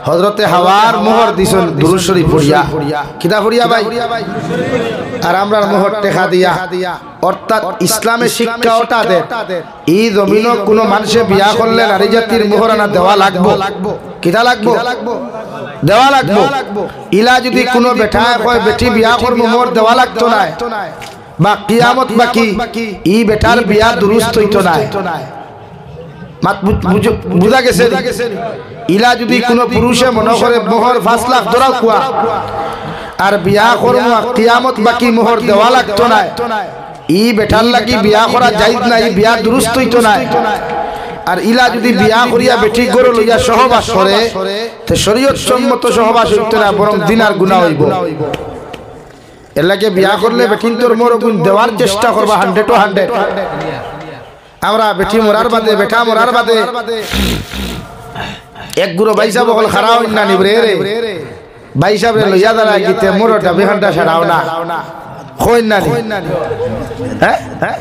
হযরতে হাওয়ার মোহর দিছেন দুরূদ শরীফ পড়িয়া, কিতা পড়িয়া ভাই? আর আমরার মোহর টেকা দিয়া। অর্থাৎ ইসলামের শিক্ষা ওটা দে, এই জমিনও কোনো মানুষে বিয়া করলে নারী জাতির মোহরানা দেওয়া লাগবো। কিতা লাগবো? দেওয়া লাগবো। ইলা যদি কোনো বেটা কয় বেটি বিয়া করবো, মোর দেওয়া লাগতো না, বা কিয়ামত বাকি ই বেটার বিয়া দুরুস্ত হইতো না। বুঝা গেছে? ইলা যদি কোনো পুরুষে মনে করে মোহর 5 লাখ ধরাও কুয়া আর বিয়া করবো, কিয়ামত বাকি মোহর দেওয়া লাগতো না, ই বেটার লাগি বিয়া করা জায়েজ নাই, বিয়া দুরুস্ত হইতো না। আর ইলা যদি বিয়া করিয়া বেটি গরু লইয়া সহবাস করে, তে শরীয়ত সম্মত সহবাস হইতো না, বরং দিনার গুনাহ হইব। এর লাগে বিয়া করলে বেটিন তোর মোর গুণ দেওয়ার চেষ্টা করবা 100 আমরা বেটি মরার বাদে, বেটা মরার বাদে এক গুরো বাইসা বকল খারা হইন না নিবরে রে, বাইসা রে লইয়া দাঁড়া গিতে মোরটা বিহানটা ছাড়াও না হইন না নি। হ্যাঁ হ্যাঁ।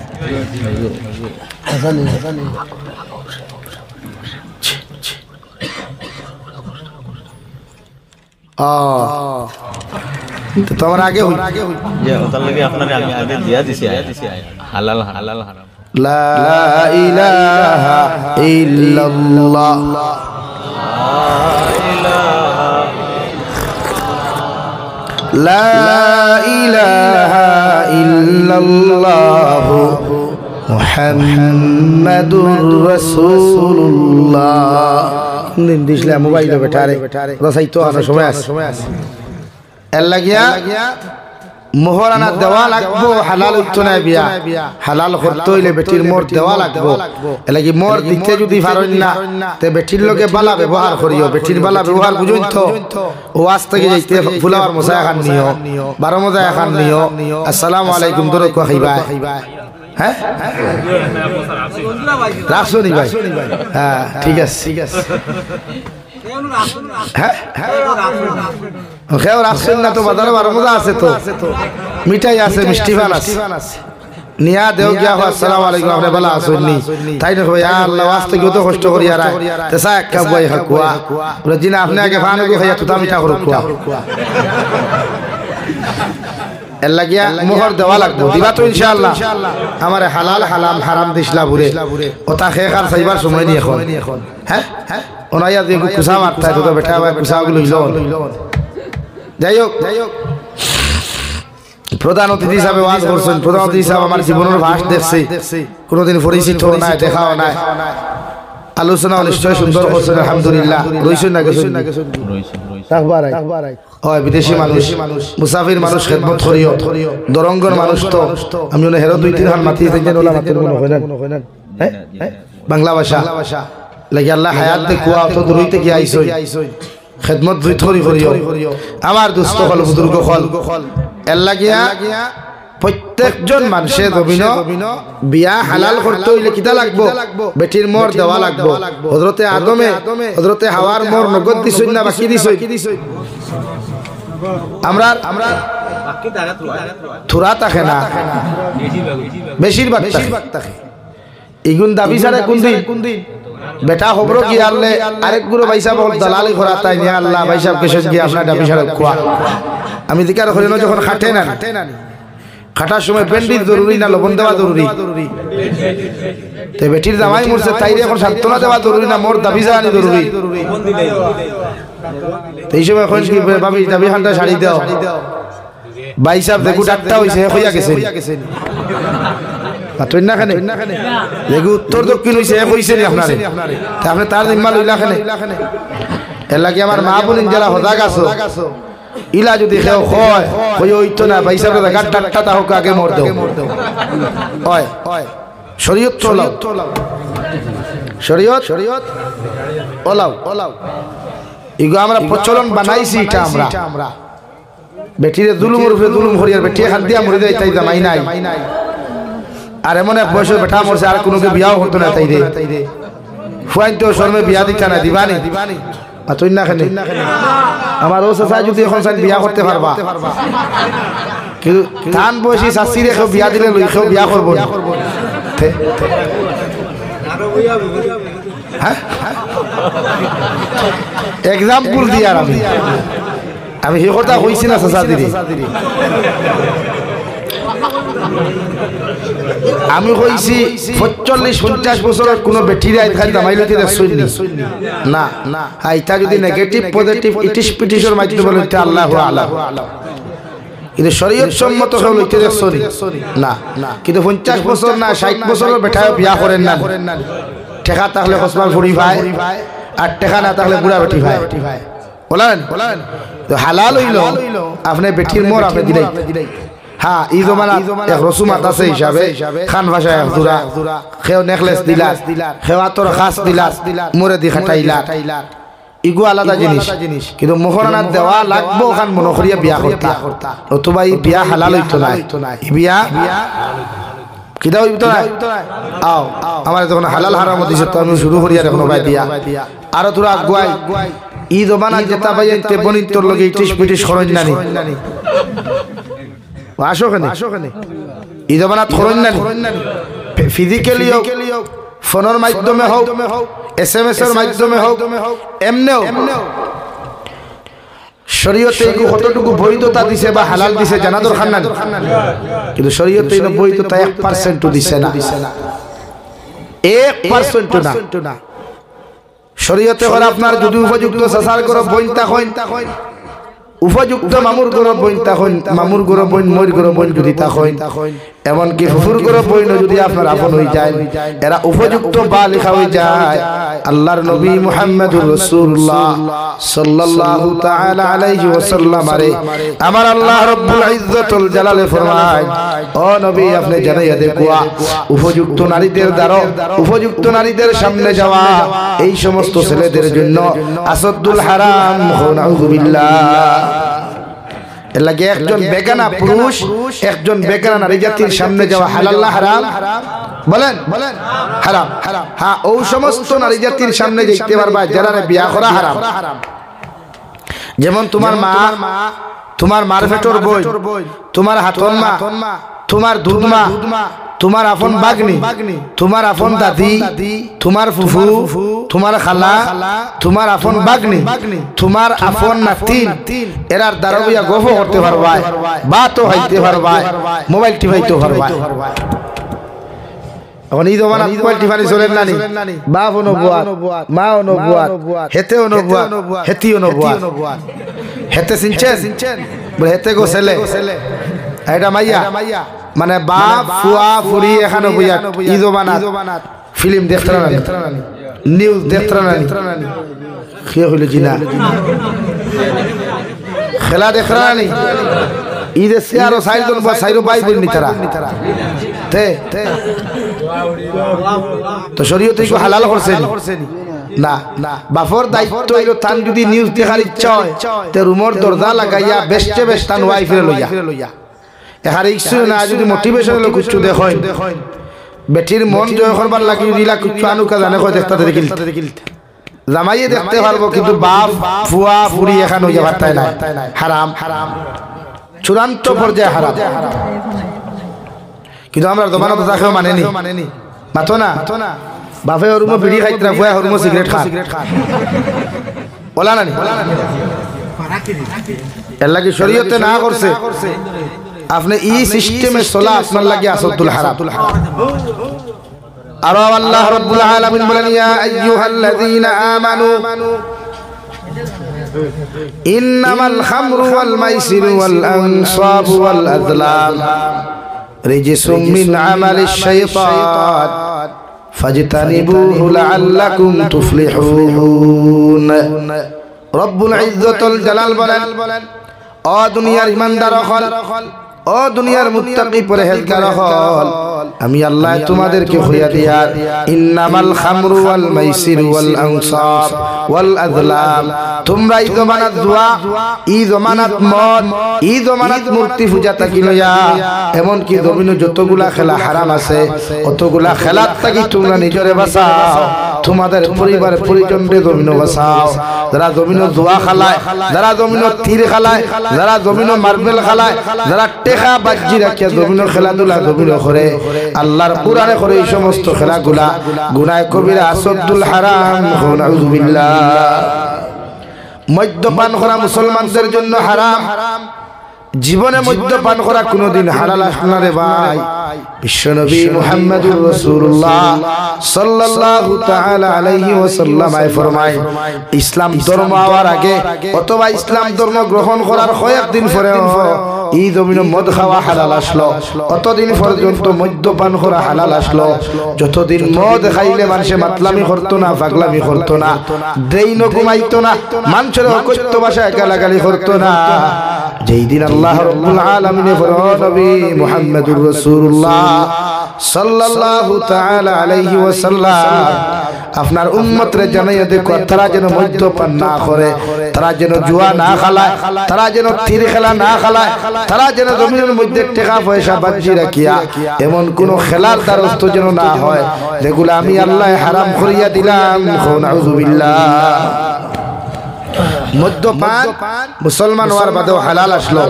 তোমার আগে হই যে ওটার লাগে আপনারে আমি আগে দিয়া দিছি হালাল হালাল হারাম লা ইলাহা ইল্লাল্লাহ লা ইলাহা ইল্লাল্লাহ মুহাম্মাদুর রাসূলুল্লাহ দিন দিছলে মোবাইলে বেটারে রসাইতো আনা সময় আছে এর লাগিয়া মোহরানা দেওয়া লাগবো হালাল হইতো না বিয়া হালাল করতে হইলে বেটির মোর দেওয়া লাগবো এর লাগি মোর দিতে যদি পারেন না তে বেটির লগে বালা ব্যবহার করিও বেটির বালা ব্যবহার বুঝুন তো ওয়াজ থেকে যাইতে ফুলাওয়ার মজা খান নিও 12 মজা খান নিও আসসালামু আলাইকুম দরক খাইবা হ্যাঁ রাখছো নি ভাই হ্যাঁ ঠিক আছে হ্যাঁ খেয়াল রাখছেন না তো বাজারে 12 মজা আছে তো মিঠাই আছে মিষ্টি পান আছে নিয়া দেও গিয়া আসসালামু আলাইকুম আপনি ভালো আছেন নি তাই না ভাই আল্লাহ ওয়াস্তে কত কষ্ট করিয়া রাখ তেসা এক কাপ বই হাকুয়া বলে জিনা আপনি আগে ফান গো খাইয়া তুতা মিঠা করো কুয়া এর লাগিয়া মোহর দেওয়া লাগবো দিবা তো ইনশাআল্লাহ আমারে হালাল হারাম হারাম দিছলা বুরে ওটা খেয়ে খার চাইবার সময় নি এখন হ্যাঁ ওনাইয়া দিয়ে কুসা মারতা তো বেটা ভাই কুসাগুলো লইলো যাই হোক প্রধান অতিথি হিসাবে ওয়াজ করছেন প্রধান অতিথি হিসাবে আমার জীবনের ভাষ দেখছি কোনোদিন পরিচিত নাই দেখাও নাই আলোচনা নিশ্চয় সুন্দর করছেন আলহামদুলিল্লাহ রইছেন না গেছেন হয় বিদেশি মানুষ মুসাফির মানুষ খেদমত করিও দরঙ্গর মানুষ তো আমি হেরো 2-3 হাল মাতি দিতেন ওলা মাতের মনে হয় না বাংলা ভাষা লাগি আল্লাহ হায়াত দে কুয়া তো দূরইতে কি আইছই খেদমত দুই থরি করিও আমার দুস্থ হল বুজুর্গ হল এর লাগিয়া প্রত্যেকজন মানুষের দবিন বিয়া হালাল করতে হইলে কিতা লাগবো বেটির মোর দেওয়া লাগবো হযরতে আদমে হযরতে হাওয়ার মোর নগদ দিছই না বাকি দিছই আমরা থুরা থাকে না বেশিরভাগ থাকে ইগুন দাবি ছাড়া কোন দিন বেটা হবরো কি আল্লে আরেক গুরু ভাইসা বল দালালি করা তাই নিয়া আল্লাহ ভাইসা কেশে গিয়ে আপনার দাবি ছাড়া কোয়া আমি দিকার হরিনো যখন খাটে না খাটার সময় বেন্ডিজ জরুরি না লবণ দেওয়া জরুরি তে বেটির জামাই মরছে তাইরে এখন সান্ত্বনা দেওয়া জরুরি না মোর দাবি জানি জরুরি এই সময় এখন কি ভাবি দাবি হান্ডা শাড়ি দাও ভাই সাহেব দেখু ডাক্তার হইছে হইয়া গেছে তুই না খানে দেখু উত্তর দক্ষিণ হইছে হইছে নি আপনারে আপনি তার জিম্মা লইলা খানে এর লাগি আমার মা বোন যারা হদাগ আছো ইলা যদি কেউ হয় কই হইতো না ভাই সাহেব গাট ডাক্তার হোক আগে মর দাও হয় শরীয়ত চলাও শরীয়ত ওলাও ইগো আমরা প্রচলন বানাইছি এটা আমরা বেটিরে জুলুমের উপরে জুলুম করিয়ার বেটি হাত দিয়া মরে যায় তাই জামাই নাই আর এমন এক বয়সে বেটা মরছে আর কোনোকে বিয়াও হতো না তাই রে ফুয়াইন তো শর্মে বিয়া দিতা না দিবানি আর তুই না খানে আমার ও চাচা যদি এখন বিয়া করতে পারবা কিন্তু ধান বয়সী শাস্তি রেখে বিয়া দিলে লইখেও বিয়া করবো না এক্সাম্পল দিয়ার আমি সেই কথা কইছি না চাচা দিদি আমি কইছি 45-50 বছরের কোনো বেটিরে আইখান দামাইলতি দেখছই না আইতা যদি নেগেটিভ পজিটিভ ইটিস পিটিসের মাধ্যমে লইতে আল্লাহু আলাম কিন্তু শরীয়ত সম্মত কেউ লইতে দেখছই না কিন্তু 50 বছর না 60 বছরের বেটায় বিয়া করেন না ঠেকা তাহলে হসমান ফুড়ি ভাই আর ঠেকা না তাহলে বুড়া বেটি ভাই বলেন তো হালাল হইল আপনি বেটির মোর আপনি দিলাই হ্যাঁ এই জমানা এক রসুমাত আছে হিসাবে খান ভাষায় দুরা খেও নেকলেস দিলা খেও আতর খাস দিলা মোরে দি খাটাইলা ইগু আলাদা জিনিস কিন্তু মোহরানা দেওয়া লাগবো খান মনে করিয়া বিয়া করতা অথবা এই বিয়া হালাল হইতো না বিয়া কিদা হইতো না আও আমার যখন হালাল হারাম দিছে তো আমি শুরু করিয়া এখন ভাই দিয়া আর তোরা আগুয়াই ই জমানা যেটা ভাই তে বনি তোর লগে ইটিস পিটিস খরচ নানি আসো কেনে ই জমানা খরচ নানি ফিজিক্যালি হোক ফোনের মাধ্যমে হোক SMS এর মাধ্যমে হোক এমনেও শরীয়তে কতটুকু বৈধতা দিছে বা হালাল দিছে জানা দরকার না, কিন্তু শরীয়তে বৈধতা 1% দিছে না, 1% না। শরীয়তে করে আপনার যদি উপযুক্ত সাসার করো বইনতা হইন, উপযুক্ত মামুর গরো বইনতা হইন, মামুর গরো বইন মইর গরো বইন যদি তা হইন, এমনকি ফুফুর গরো বইন যদি আপনার আপন হয়ে যায়, এরা উপযুক্ত বালিকা হয়ে যায়। আল্লাহর নবী মুহাম্মদুর রাসূলুল্লাহ সাল্লাল্লাহু তাআলা আলাইহি ওয়াসাল্লাম আরে আমার আল্লাহ রাব্বুল ইজ্জতুল জালালে ফরমায়, ও নবী আপনি জানাইয়া দেখুয়া উপযুক্ত নারীদের দ্বারা উপযুক্ত নারীদের সামনে যাওয়া এই সমস্ত ছেলেদের জন্য আসাদুল হারাম, নাউযুবিল্লাহ। এর লাগে একজন বেগানা পুরুষ একজন বেগানা নারী জাতির সামনে যাওয়া হালাল না হারাম? বলেন হারাম। হ্যাঁ, ও সমস্ত নারী জাতির সামনে যেতে পারবা যারা বিয়া করা হারাম। যেমন তোমার মা, তোমার মার পেটর বই, তোমার হাতন মা, তোমার দুধ মা, তোমার আপন বাগনি, তোমার আপন দাদি, তোমার ফুফু, তোমার খালা, তোমার আপন বাগনি, তোমার আপন নাতিন, এরার দ্বারা বিয়া গফ করতে পারবা, বা তো হাইতে পারবা, মোবাইল টিপাইতে পারবা। এখন এই জমানা মোবাইল টিপানি চলেন না, বাপ অনুবাদ, মা অনুবাদ, হেতে অনুবাদ, হেতি অনুবাদ, হেতে চিনছেন বলে হেতে গো ছেলে, এটা মাইয়া, মানে বাপ ফুয়া ফুরি এখানে বইয়া ঈদ বানাত ফিল্ম দেখতে না, নিউজ দেখতে না, খেয়ে হইল জিনা খেলা দেখ না, ঈদের সে আরো সাইজন বা সাইরো বাই বলনি তারা তো শরীয়তে হালাল করছে না। বাপর দায়িত্ব হইল তান যদি নিউজ দেখার ইচ্ছা হয় তে রুমর দরজা লাগাইয়া বেস্টে বেস্টান ওয়াইফের লইয়া এখার ইচ্ছু না, যদি মোটিভেশন হলো কুচ্ছু দেখেন বেটির মন জয় করবার লাগি দিলা কুচ্ছু আনুকা জানে কয় দেখতে দেখিলতে জামাইয়ে দেখতে পারবো, কিন্তু বাপ ফুয়া ফুরি এখানে হইয়া পারতাই না, হারাম, চূড়ান্ত পর্যায়ে হারাম। কিন্তু আমরা দোকানে তো তাকেও মানেনি, মাতো না, বাপে হরুমো বিড়ি খাইতরা, ফুয়া হরুমো সিগারেট খা, বলা না এর লাগি শরীয়তে না করছে আপনি এই সিস্টেমে চলা আপনার লাগে আসাদুল হারাম। আর আল্লাহ রাব্বুল আলামিন বলেন, ইয়া আইয়ুহাল্লাযীনা আমানু ইন্নামাল খামরু ওয়াল মাইসিরু ওয়াল আনসাবু ওয়াল আযলাম রিজসুম মিন আমালিশ শাইতান ফাজতানিবুহু লাআল্লাকুম তুফলিহুন। রব্বুল ইজ্জতুল জালাল বলেন, ও দুনিয়ার ইমানদার হল, ও দুনিয়ার মুত্তাকি পরহেজগার হল, আমি আল্লাহ তোমাদেরকে হইয়া দিয়া ইন্নামাল খামরু ওয়াল মাইসির ওয়াল আনসাব ওয়াল আযলাম, তোমরা এই জমানাত জুয়া, এই জমানাত মদ, এই জমানাত মূর্তি পূজা থাকি লইয়া এমন কি জমিনে যতগুলা খেলা হারাম আছে অতগুলা খেলার থাকি তোমরা নিজরে বাঁচাও, তোমাদের পরিবার পরিজনরে জমিনে বাঁচাও। যারা জমিনে জুয়া খেলায়, যারা জমিনে তীর খেলায়, যারা জমিনে মার্বেল খেলায়, যারা টেকা বাজি রাখিয়া জমিনে খেলাধুলা জমিনে করে, আল্লাহর কুরআনে করে এই সমস্ত খেলাগুলা গুনাহ কবিরা আসাদুল হারাম, নাউযুবিল্লাহ। মদ্যপান করা মুসলমানদের জন্য হারাম, জীবনে মদ্যপান করা কোনোদিন হালাল আসলো না রে ভাই। বিশ্বনবী মুহাম্মদুর রাসূলুল্লাহ সাল্লাল্লাহু তাআলা আলাইহি ওয়াসাল্লাম ফরমায়, ইসলাম ধর্ম হওয়ার আগে অথবা ইসলাম ধর্ম গ্রহণ করার কয়েকদিন পরে এই জমিনে মদ খাওয়া হালাল আসলো, অতদিন পর্যন্ত মদ্যপান করা হালাল আসলো। যতদিন মদ খাইলে মানুষে মাতলামি করতো না, পাগলামি করতো না, দেইন ঘুমাইতো না, মানুষের অকথ্য ভাষায় গালাগালি করতো না, যেই দিন আল্লাহ রাব্বুল আলামিন নবী মুহাম্মদুর রাসূলুল্লাহ সাল্লাল্লাহু তাআলা আলাইহি ওয়াসাল্লাম আপনার উম্মতরে জানাইয়া দেখো তারা যেন মদ্যপান না করে, তারা যেন জুয়া না খেলায়, তারা যেন তীর খেলা না খেলায়, তারা যেন জমিনের মধ্যে টাকা পয়সা বাজি রাখিয়া এমন কোন খেলার দ্বারস্থ যেন না হয় যেগুলো আমি আল্লাহ হারাম করিয়া দিলাম। নাউযুবিল্লাহ। মদ্যপান মুসলমান হওয়ার বাদেও হালাল আসলো।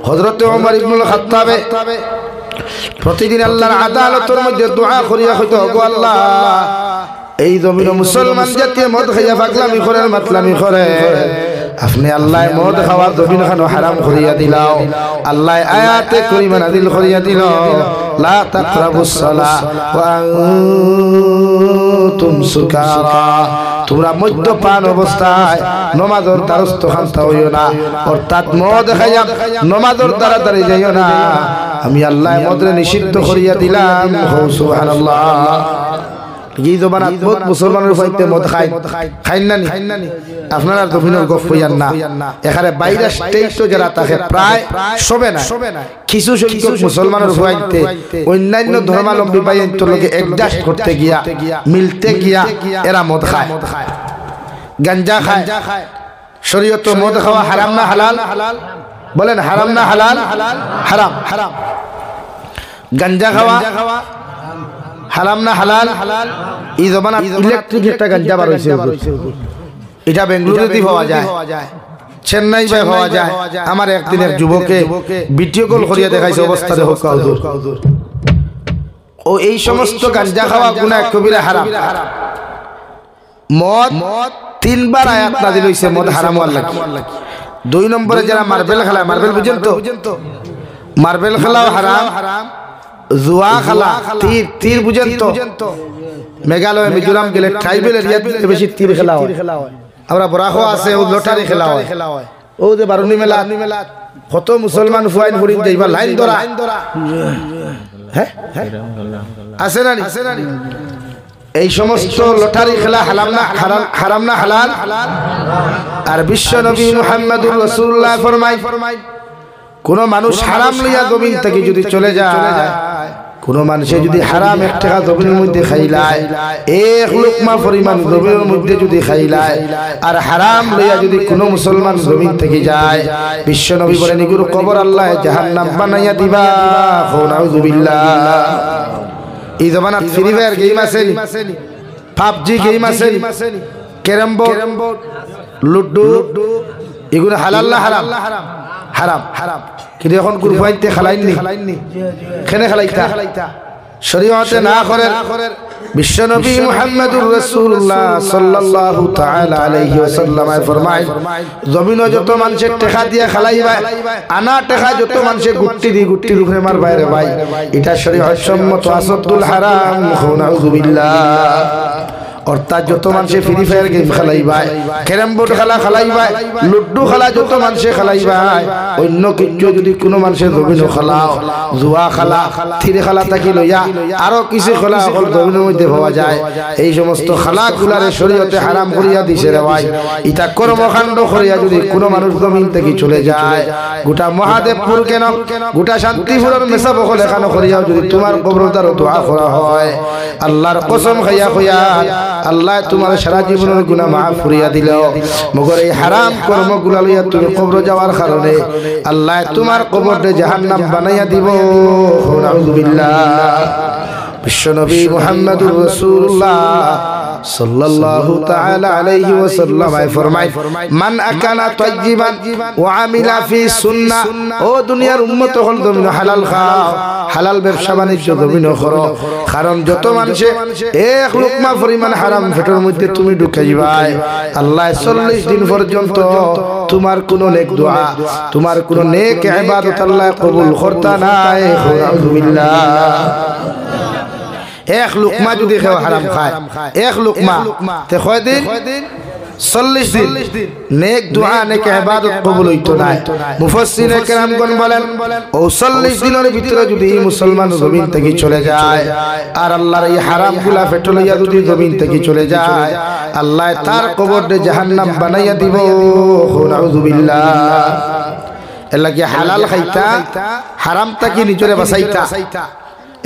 হযরত ওমর ইবনুল খাত্তাব প্রতিদিন আল্লাহর আদালতের মধ্যে দোয়া করিয়া হইতো, গো আল্লাহ এই জমিনে মুসলমান জাতি মদ খাইয়া পাগলামি করে, মাতলামি করে, আপনি আল্লাহ মদ খাওয়া জমিন খানো হারাম করিয়া দিলাও আল্লাহ আয়াতে করিমা নাযিল করিয়া দিল লা তাকরাবুস সালাহ ওয়া আনতুম সুকারা তোমরা মদ্যপান অবস্থায় নামাজের দ্বারস্থ খান্তা হইও না অর্থাৎ মদ খাইয়া নামাজের তাড়াতাড়ি যাইও না আমি আল্লাহ মদরে নিষিদ্ধ করিয়া দিলাম সুবহানাল্লাহ এই জমানাত বহুত মুসলমানের ফাইতে মদ খাইন না নি আপনারা তো ভিনর গপ হইয়ান না এখানে বাইরে স্টেট যারা থাকে প্রায় শোবে না কিছু সংখ্যক মুসলমানের ফাইতে অন্যান্য ধর্মাবলম্বী বাইন্তর লোকে অ্যাডজাস্ট করতে গিয়া মিলতে গিয়া এরা মদ খায় গাঞ্জা খায় শরীয়ত মদ খাওয়া হারাম না হালাল বলেন হারাম না হালাল হারাম গাঞ্জা খাওয়া হারাম না হালাল এই জমানা ইলেকট্রিক একটা গাঞ্জা বার হইছে এটা বেঙ্গালুরুতে পাওয়া যায় চেন্নাই বাই পাওয়া যায় আমার একদিনের যুবকে ভিডিও কল করিয়া দেখাইছে অবস্থা দেখো কাউদুর ও এই সমস্ত গাঞ্জা খাওয়া গুনাহ কবিরা হারাম মদ তিনবার আয়াত নাযিল হইছে মদ হারাম হওয়ার লাগি 2 নম্বরে যারা মার্বেল খেলায় মার্বেল বুঝেন তো মার্বেল খেলাও হারাম জুয়া খেলা তীর বুঝেন তো মেঘালয় মিজোরাম গেলে ট্রাইবেল এরিয়াতে বেশি তীর খেলা হয় আমরা বরাহ আছে ও লটারি খেলা হয় ও যে বারুনি মেলা কত মুসলমান ফুয়াইন ফুরিন যাইবা লাইন ধরা হ্যাঁ আছে না এই সমস্ত লটারি খেলা হারাম না হালাল আর বিশ্ব নবী মুহাম্মদুর রাসূলুল্লাহ ফরমায় কোন মানুষ হারাম লইয়া জমিন থেকে যদি চলে যায় কোন মানুষে যদি হারাম এক টাকা জমিনের মধ্যে খাইলায় এক লুকমা পরিমাণ জমিনের মধ্যে যদি খাইলায় আর হারাম লইয়া যদি কোন মুসলমান জমিন থেকে যায় বিশ্ব নবী বলেন এগুলো কবর আল্লাহ জাহান্নাম বানাইয়া দিবা নাউযুবিল্লাহ এই জমানাত ফ্রি ফায়ার গেম আছে পাবজি গেম আছে ক্যারাম বোর্ড লুডো এগুলো হালাল না হারাম হারাম কিন্তু এখন কুরবাইতে খালাইনি কেনে খালাইতা শরীয়তে না করে বিশ্ব নবী মুহাম্মদুর রাসূলুল্লাহ সাল্লাল্লাহু তাআলা আলাইহি ওয়াসাল্লাম ফরমায় জমিনে যত মানুষের টাকা দিয়া খালাইবা আনা টাকা যত মানুষের গুট্টির উপরে মারবা রে ভাই এটা শরীয়ত সম্মত আসাদুল হারাম নাউযুবিল্লাহ অর্থাৎ যত মানুষে ফ্রি ফায়ার গেম খেলাইবা ক্যারাম বোর্ড খেলা খালাইবা লুডু খেলা যত মানুষে খালাইবা অন্য কিছু যদি কোনো মানুষের জমিনও খেলাও জুয়া খেলা থিরে খেলা থাকি লইয়া আরো কিছু খেলা সকল জমিনের মধ্যে পাওয়া যায় এই সমস্ত খেলাগুলারে শরীয়তে হারাম করিয়া দিছে রে ভাই ইটা কর্মকাণ্ড করিয়া যদি কোনো মানুষ জমিন থেকে চলে যায় গোটা মহাদেবপুর কেন গোটা শান্তিপুরের মেসা বকল এখানে করিয়াও যদি তোমার কবরদার দোয়া করা হয় আল্লাহর কসম খাইয়া কইয়া আল্লাহ তোমার সারা জীবনের গুনাহ মাফ করিয়া দিল মগর এই হারাম কর্মগুলা লইয়া তুমি কবর যাওয়ার কারণে আল্লাহ তোমার কবরকে জাহান্নাম বানাইয়া দিব নাউযুবিল্লাহ বিশ্ব নবী মুহাম্মদুর রাসূলুল্লাহ সাল্লাল্লাহু তাআলা আলাইহি ওয়াসাল্লাম ফরমায় মান আকালা তাইয়িবান ওয়া আমিলা ফি সুন্নাহ ও দুনিয়ার উম্মত হল তুমি হালাল খাও হালাল ব্যবসা বাণিজ্য তুমি করো কারণ যত মানুষে এক লুকমা পরিমাণ হারাম পেটের মধ্যে তুমি ঢুকাইবা আল্লাহ 40 দিন পর্যন্ত তোমার কোনো নেক দোয়া তোমার কোনো নেক ইবাদত আল্লাহ কবুল করতা নাই নাউযুবিল্লাহ এক লুকমা যদি কেউ হারাম খায় এক লুকমা তে কয় দিন 40 দিন নেক দোয়া নেক ইবাদত কবুল হইতো না মুফাসসিরে কেরামগণ বলেন ও 40 দিনের ভিতরে যদি মুসলমান জমিন থেকে চলে যায় আর আল্লাহর এই হারামগুলা পেট লইয়া যদি জমিন থেকে চলে যায় আল্লাহ তার কবরে জাহান্নাম বানাইয়া দিব নাউযুবিল্লাহ এলা কি হালাল খাইতা হারাম তাকি নিজরে বাঁচাইতা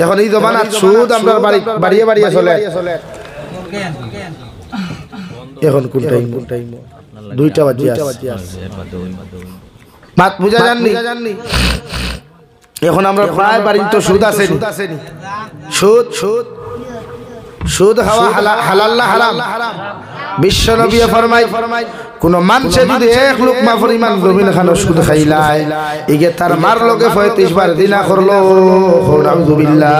এখন এই জমানাত সুদ আমরা বাড়িয়ে চলে এখন কোন টাইম 2টা বাজে মাত বুঝা জাননি এখন আমরা প্রায় বাড়ি তো সুদ আছে সুদ খাওয়া হালাল না হারাম বিশ্ব নবী ফরমাই কোন মানুষে যদি এক লুকমা পরিমাণ জমিন খানো সুদ খাইলায় ইগে তার মার লগে 35 বার জিনা করলো নাউযুবিল্লাহ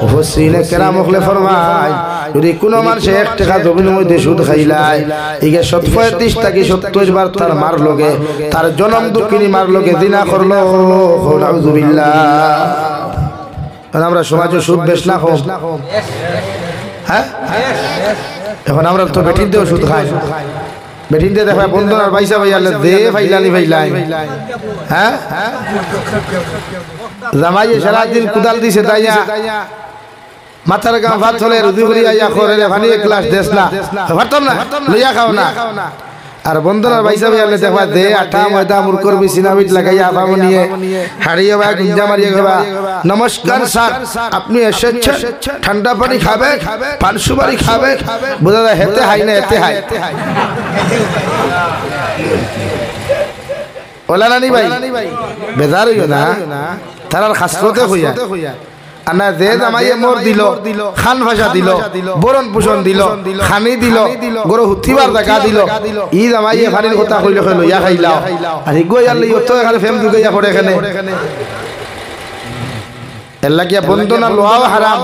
মুফাসসিরিনে কেরাম হলে ফরমায় যদি কোন মানুষে 1 টাকা জমিনের মধ্যে সুদ খাইলায় ইগে 35 থেকে 70 বার তার মার লগে তার জনম দুঃখিনী মার লগে জিনা করলো নাউযুবিল্লাহ আমরা সমাজে সুদ বেশ না হোক হ্যাঁ এখন আমরা তো বেটিন দেও সুদ খাই বেটিন দিয়ে দেখা বন্ধনার পয়সা ভাইয়ালে দে ভাইলানি ভাইলাই হ্যাঁ জামাই সারা দিন কুদাল দিছে তাইয়া মাথার গাঁ ভাত হলে রুদি করি আইয়া করে ভানি এক গ্লাস দেশ না ভাতম না লইয়া খাও না আর বন্ধনার পয়সা ভাইয়ালে দেখবা দে আটা ময়দা মুরকর বিছিনাবিট লাগাইয়া আপাম নিয়ে হাড়িয়ে বা গুঞ্জা মারিয়ে খাবা নমস্কার স্যার আপনি এসেছেন ঠান্ডা পানি খাবে পান সুপারি খাবে বোঝা যায় হেতে হাই না হেতে হাই ওলা নানি ভাই বেজার হইও না তারার খাসরতে হইয়া আনা দে জামাইয়ে মোর দিল খান ভাষা দিল বরণ পোষণ দিল খানি দিল গরু হুতিবার জায়গা দিল ই জামাইয়ে খানির কথা কইলে কইলো ইয়া খাইলাও আর হিগো ইয়ার লই তো এখানে ফেম দুগাইয়া পড়ে এখানে এল্লা কি বন্ধনার লোহাও হারাম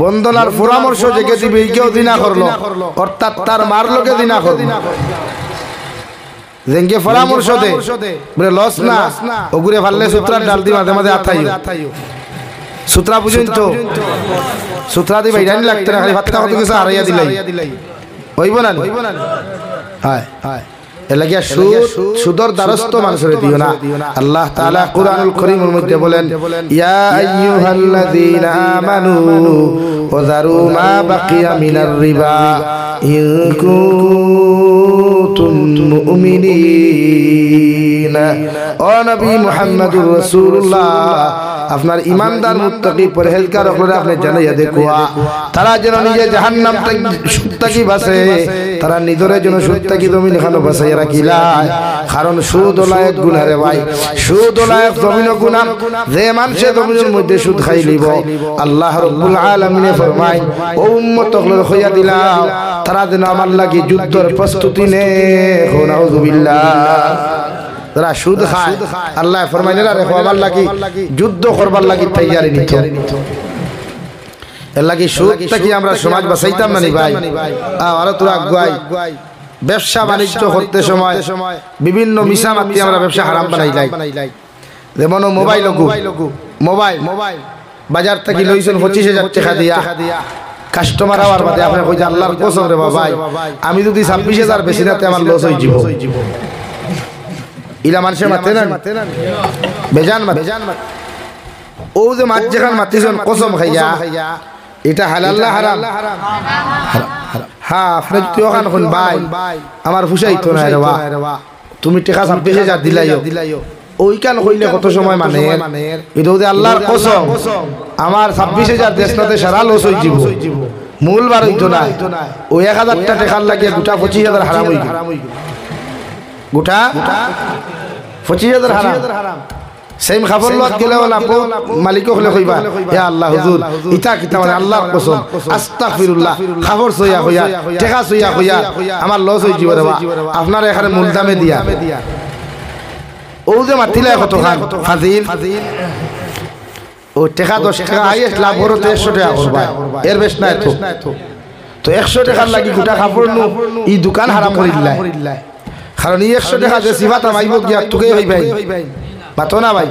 বন্ধনার পরামর্শ জেগে দিবে কেউ দিনা করলো অর্থাৎ তার মার লোকে দিনা করলো জেঙ্গে পরামর্শ দে বলে লস না ওগুরে ফাললে সূত্রার ডাল দি মাঝে মাঝে আথাইও সূত্রা পর্যন্ত সূত্রা দি বাইরানি লাগতে না খালি ভাতটা কত কিছু হারাইয়া দিলাই হইব না হয় হয় এলাকিয়া সুদর দ্বারস্থ মানুষের দিও না আল্লাহ তাআলা কুরআনুল কারীমের মধ্যে বলেন ইয়া আইয়ুহাল্লাযীনা আমানু ওয়াযারু মা বাকিয়া মিনার রিবা ইন কুনতুম মুমিনিন ও নবী মুহাম্মদুর রাসূলুল্লাহ আপনার ইমানদার মুত্তাকি পরহেজগার হলে আপনি জানাইয়া দেখুয়া তারা যেন নিজে জাহান্নাম থেকে বাঁচে তারা নিজের জন্য সুদ থেকে জমিন খানো বাঁচাইয়া রাখিলায় কারণ সুদ হলো এক গুনাহ রে ভাই সুদ হলো এক জমিন গুনাহ যে মানুষে জমিনের মধ্যে সুদ খাই লিব আল্লাহ রাব্বুল আলামিন ফরমায় ও উম্মত হলো হইয়া দিলাম তারা যেন আমার লাগি যুদ্ধের প্রস্তুতি নে নাউযুবিল্লাহ যারা সুদ খায় আল্লাহ ফরমাইলেন রেখো আমার লাগি যুদ্ধ করবার লাগি তৈয়ারি নিত এর লাগি সুদ থেকে আমরা সমাজ বাঁচাইতাম না ভাই আর তোরা গুয়াই ব্যবসা বাণিজ্য করতে সময় বিভিন্ন মিশামাতি আমরা ব্যবসা হারাম বানাইলাই যেমন মোবাইল মোবাইল বাজার থেকে লইছেন 25,000 টাকা দিয়া কাস্টমার হওয়ার বাদে আপনি কই যে আল্লাহর কসম রে বাবা আমি যদি 26,000 বেশি নাতে আমার লস হই যাব ইলা মানুষের মাতে না বেজান ও যে মাছ যেখান মাতিছেন কসম খাইয়া এটা হালাল না হারাম হ্যাঁ আপনি যদি ওখান কোন ভাই আমার ফুসাইতো না রে বা তুমি টাকা 26,000 দিলাইও ওইখান হইলে কত সময় মানে এটা যদি আল্লাহর কসম আমার 26,000 দেশনাতে সারা লস হই যাব মূল বার হইতো না ওই 1,000 টাকা লাগিয়ে গোটা 25,000 হারাম হই গোটা 25,000 হারাম সেম খবর লট গেলে না মালিক হলে কইবা ইয়া আল্লাহ হুজুর ইতা কিতা মানে আল্লাহর কসম আস্তাগফিরুল্লাহ খবর সইয়া হইয়া টাকা সইয়া হইয়া আমার লস হই যাব রে বা আপনার এখানে মূল দামে দিয়া ও যে মাতিলা কত খান ফাজিল ও টাকা 10 টাকা হাইয়েস্ট লাভ হরতে 100 টাকা করবা এর বেশ নাই তো 100 টাকার লাগি গোটা কাপড় নো ই দোকান হারাম করে দিলাই কারণ এই 100 টাকা যে সিবাতা মাইব গিয়া তুকে হই ভাই বাতো না ভাই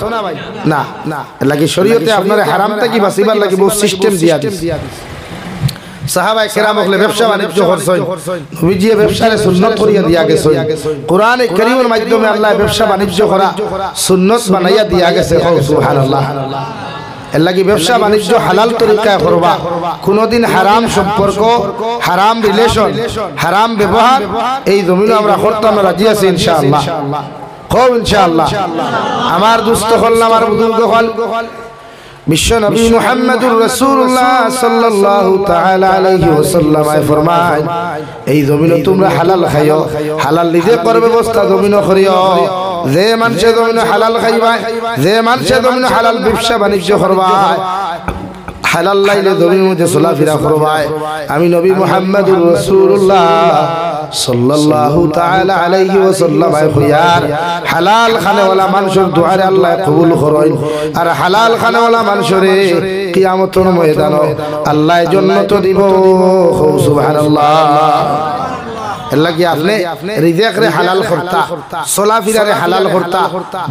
না লাগি শরীয়তে আপনার হারাম থেকে বাঁচিবার লাগি বহু সিস্টেম দিয়া দিছে সাহাবায়ে কেরাম হলে ব্যবসা বাণিজ্য করছেন নবীজি ব্যবসারে সুন্নাত করিয়া দিয়া গেছে কোরআনে কারীমের মাধ্যমে আল্লাহ ব্যবসা বাণিজ্য করা সুন্নাত বানাইয়া দিয়া গেছে সুবহানাল্লাহ এর লাগি ব্যবসা বাণিজ্য হালাল তরিকায় করবা কোনদিন হারাম সম্পর্ক হারাম রিলেশন হারাম ব্যবহার এই জমিনে আমরা করতাম রাজি আছি ইনশাআল্লাহ খুব ইনশাআল্লাহ আমার দুস্থ হল আমার বুজুর্গ হল বিশ্ব নবী মুহাম্মদুর রাসূলুল্লাহ সাল্লাল্লাহু তাআলা আলাইহি ওয়াসাল্লাম ফরমায় এই জমিনে তোমরা হালাল খাইও হালাল নিজে করবে ব্যবস্থা জমিনে করিও যে মানুষে জমিনে হালাল খাইবা যে মানুষে জমিনে হালাল ব্যবসা বাণিজ্য করবা হালাল লাইলে জমিনের মধ্যে চলাফেরা করবায় আমি নবী মুহাম্মদুর রাসূলুল্লাহ সাল্লাল্লাহু তাআলা আলাইহি ওয়াসাল্লাম হইয়ার হালাল খানাওয়ালা মানুষের দুআরে আল্লাহ কবুল করেন আর হালাল খানাওয়ালা মানুষরে কিয়ামতের ময়দানে আল্লাহ জান্নাত দিব সুবহানাল্লাহ লাগি আপনি রিজিক রে হালাল করতা চলাফেরা রে হালাল করতা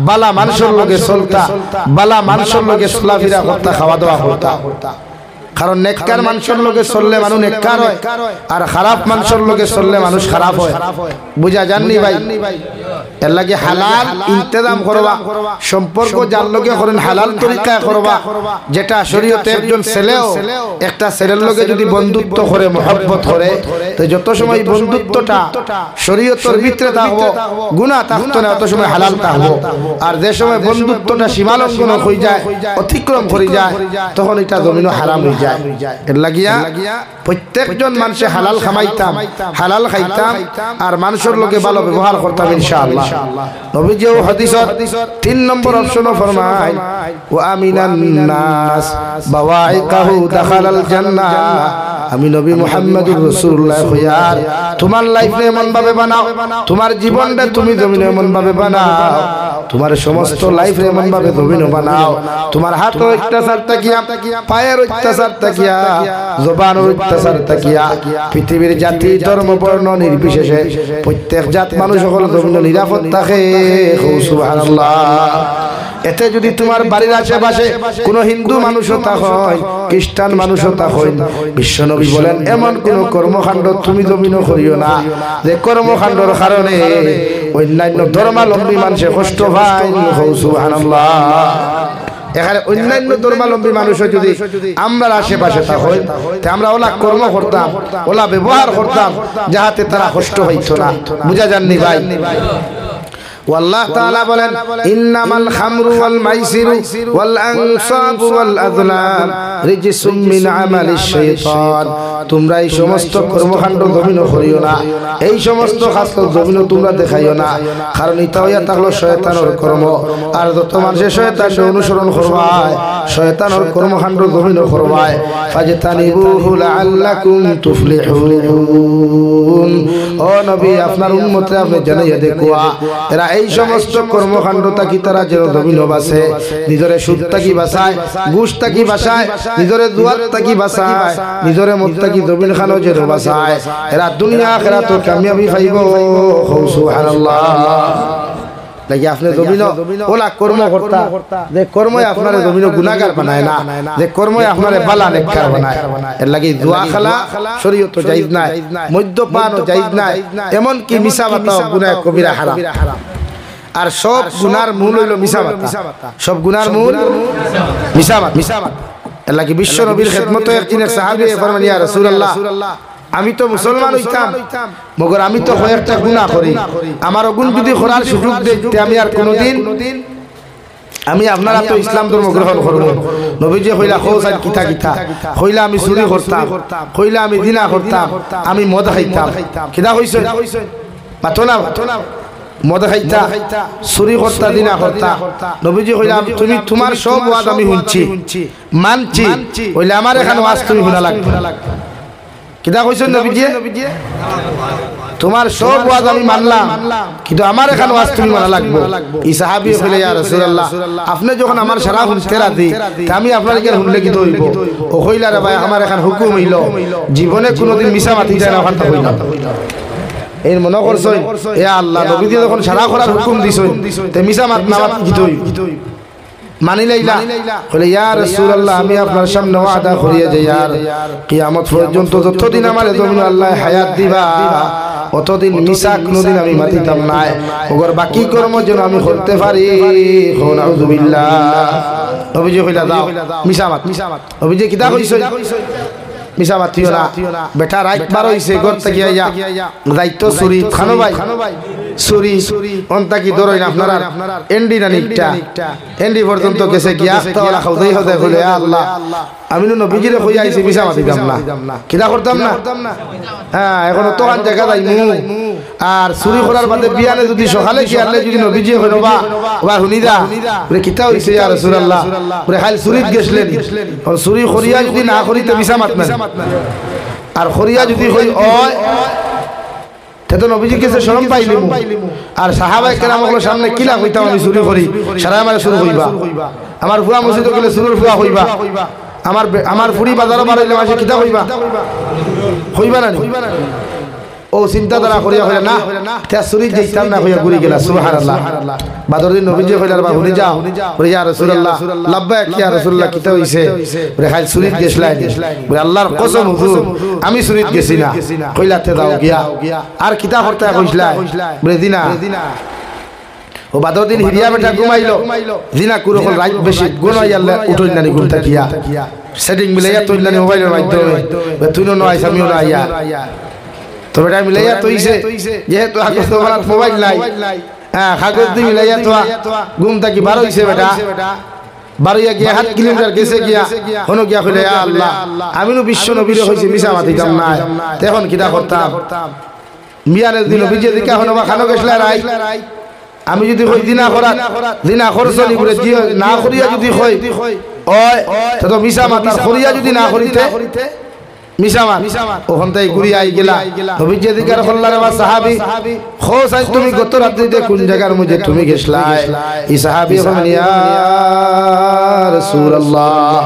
বালা মানুষের লগে চলতা বালা মানুষের লগে চলাফেরা করতা খাওয়া দাওয়া করতা কারণ নেককার মানুষের লগে চললে মানুষ নেককার হয় আর খারাপ মানুষের লগে চললে মানুষ খারাপ হয় বুঝা জাননি ভাই এর লাগে হালাল ইন্তজাম করবা সম্পর্ক যার লগে করেন হালাল তরিকায় করবা যেটা শরীয়তে একজন ছেলেও একটা ছেলের লগে যদি বন্ধুত্ব করে মহব্বত করে তো যত সময় বন্ধুত্বটা শরীয়তের ভিতরে থাকবো গুনাহ থাকতো না তত সময় হালাল থাকবো আর যে সময় বন্ধুত্বটা সীমালঙ্ঘন হয়ে যায় অতিক্রম করে যায় তখন এটা জমিন হারাম হয়ে যায় এর লাগিয়া প্রত্যেকজন মানুষে হালাল খামাইতাম হালাল খাইতাম আর মানুষের লোকে ভালো ব্যবহার করতাম ইনশাআল্লাহ নবীজি ও হাদিসত 3 নম্বর অপশন ফরমায় ওয়া আমিনান নাস বাওয়াইকাহু দাখালাল জান্নাহ আমি নবী মুহাম্মদুর রাসূলুল্লাহ হইয়ার তোমার লাইফে এমন ভাবে বানাও তোমার জীবনটা তুমি জমিনে এমন ভাবে বানাও তোমার সমস্ত লাইফে এমন ভাবে জমিনে বানাও তোমার হাতের অত্যাচার তাকিয়া পায়ের অত্যাচার তাকিয়া জবানের অত্যাচার তাকিয়া পৃথিবীর জাতি ধর্ম বর্ণ নির্বিশেষে প্রত্যেক জাত মানুষ সকল জমিনে নিরাপদ থাকে সুবহানাল্লাহ এতে যদি তোমার বাড়ির আশেপাশে কোনো হিন্দু মানুষও তা হয় খ্রিস্টান মানুষও তা হয় বিশ্বনবী বলেন এমন কোন কর্মকাণ্ড তুমি জমিনে করিও না যে কর্মকাণ্ডের কারণে অন্যান্য ধর্মাবলম্বী মানুষে কষ্ট পায় সুবহানাল্লাহ এখানে অন্যান্য ধর্মাবলম্বী মানুষও যদি আমরা আশেপাশে তা হয় তে আমরা ওলা কর্ম করতাম ওলা ব্যবহার করতাম যাহাতে তারা কষ্ট হইতো না বুঝা যাননি ভাই والله تعالى বলেন ইন্নামাল খামরু ওয়াল মাইসিরু ওয়াল আনসাবু ওয়াল আযলাম রিজসুম মিন আমালিশ শাইতান তোমরা এই সমস্ত কর্মকাণ্ড জমিনে করিও না এই সমস্ত কাজ জমিনে তোমরা দেখাইও না কারণ এটা হইয়া থাকলো শয়তানের কর্ম আর যত মানুষ শয়তানকে অনুসরণ করবায় শয়তানের কর্মকাণ্ড জমিনে করবায় ফাজতানিবুহু লাআল্লাকুম তুফলিহুন ও নবী আপনার উম্মতরে আপনি জানাইয়া দেখুয়া এরা এই সমস্ত কর্মকাণ্ড থাকি তারা যেন জমিনে বাঁচে নিজরে সুদ থাকি বাঁচায় ঘুষ থাকি বাঁচায় নিজরে দুয়ার থাকি বাঁচায় নিজরে মত থাকি জমিন খানো যেন বাঁচায় এরা দুনিয়া আখিরাত কামিয়াবি পাইব সুবহানাল্লাহ লাগি আপনি জমিন ওলা কর্ম করতা যে কর্মই আপনার জমিন গুনাহগার বানায় না যে কর্মই আপনার বালা নেককার বানায় এর লাগি জুয়া খেলা শরীয়ত জায়েজ নাই মদ্যপান জায়েজ নাই এমন কি মিছাবাতা গুনাহ কবিরা হারাম আর সব গুনার মূল হইল মিছাবাতা সব গুনার মূল মিছাবাতা এর লাগি বিশ্ব নবীর খিদমতে একদিন সাহাবী ফরমান ইয়া রাসূলুল্লাহ আমি তো মুসলমান হইতাম মগর আমি তো কয়েকটা গুনাহ করি আমার গুণ যদি করার সুযোগ দিতে আমি আর কোনদিন আমি আপনারা তো ইসলাম ধর্ম গ্রহণ করব নবীজি কইলা খোসান কিতা কিতা কইলা আমি চুরি করতাম কইলা আমি জিনা করতাম আমি মদ খাইতাম কিতা কইছ মাতো না মদ খাইতা চুরি করতা জিনা করতা নবীজি কইলা তুমি তোমার সব ওয়াজ আমি শুনছি মানছি কইলা আমার এখানে ওয়াজ তুমি শুনা লাগবে কিতা কইছেন নবীজি তোমার সব ওয়াজ আমি মানলাম কিন্তু আমার এখানে ওয়াজ তুমি মানা লাগবে এই সাহাবী বলে ইয়া রাসূলুল্লাহ আপনি যখন আমার সারা শুনতে রাজি আমি আপনার কি শুনলে কি হইব ও কইলা রে ভাই আমার এখানে হুকুম হইল জীবনে কোনোদিন মিছা মাতি যায় না কথা কইলা এই মনে করছই এ আল্লাহ নবীজি যখন সারা করার হুকুম দিছই তে মিছা মাত না মাত কি হই মানি লাইলা বলে ইয়া রাসূলুল্লাহ আমি আপনার সামনে ওয়াদা করিয়া যাই আর কিয়ামত পর্যন্ত যতদিন আমার জমিন আল্লাহ হায়াত দিবা অতদিন মিছা কোনদিন আমি মাতিতাম না ওগর বাকি কর্ম যেন আমি করতে পারি নাউযুবিল্লাহ নবীজি কইলা দাও মিছা মাত নবীজি কিতা কইছে মিছা মাতিও না বেটা রাত 12 হইছে ঘর থেকে আইয়া যাইতো চুরি খানো ভাই সুরি অন্তা কি ধরই না আপনারা এন্ডি না নিকটা এন্ডি পর্যন্ত গেছে গিয়া তাওলা খাওদাই হতে হলে আল্লাহ আমি নবীজিরে কই আইছি মিছা মাতিতাম না কিলা করতাম না হ্যাঁ এখন তো আন জায়গা যাইমু আর চুরি করার বাদে বিয়ানে যদি সকালে কি আনলে যদি নবীজি হইবা ওবা শুনিদা বলে কিতা হইছে ইয়া রাসূলুল্লাহ বলে খালি চুরিত গেছলেন আর চুরি করিয়া যদি না করিতে মিছা মাতনা আর করিয়া যদি হই ওই তো নবীজি কাছে শরম পাইলিমু আর সাহাবায়ে কেরামগুলোর সামনে কিলা কইতাম আমি চুরি করি সারা আমার শুরু হইবা আমার ফুয়া মসজিদে গেলে চুরির ফুয়া হইবা আমার ফুরি বাজারে বাড়াইলে মাসে কিতা হইবা না ও চিন্তা ধারা করিয়া হইলা না তে চুরি যাইতাম না হইয়া ঘুরি গেলা সুবহানাল্লাহ বাদর দিন নবীজি কইলার বা হুনি যাও বলে ইয়া রাসূলুল্লাহ লাব্বাইক ইয়া রাসূলুল্লাহ কিতা হইছে বলে খালি চুরিত গেছলাই বলে আল্লাহর কসম হুজুর আমি চুরিত গেছি না কইলাতে দাও গিয়া আর কিতা করতে কইছলা বলে দিনা ও বাদর দিন হিরিয়া বেটা ঘুমাইলো জিনা কুরো হল রাত বেশি গুনাই আল্লাহ উঠই নানি ঘুমতা গিয়া সেটিং মিলাইয়া তুইলানি মোবাইলের মাধ্যমে তুইনো নয় আমিও না আইয়া তো বেটা মিলাইয়া তইছে যেহেতু আগত তোমার মোবাইল নাই হ্যাঁ কাগজ দি মিলাইয়া তো ঘুমতা কি বার হইছে বেটা বারইয়া গিয়া 7 কিলোমিটার গেছে গিয়া হনো গিয়া কইলে ইয়া আল্লাহ আমিনো বিশ্ব নবীর হইছে মিছা মাতিতাম না তখন কিটা করতাম মিয়ানের দিন বিজে দিকা হনো বা খানো গেছলা রাই আমি যদি কই দিনা খরচলি করে দিও না করিয়া যদি কই ওই তো মিছা মাতার করিয়া যদি না করিতে মিশামান ওখান থেকে ঘুরি আই গেলা নবীজি দিকার খল্লারে বা সাহাবী খোসাই তুমি গত রাত্রিতে কোন জায়গার মধ্যে তুমি গেছলাই এই সাহাবী বলেন ইয়া রাসূলুল্লাহ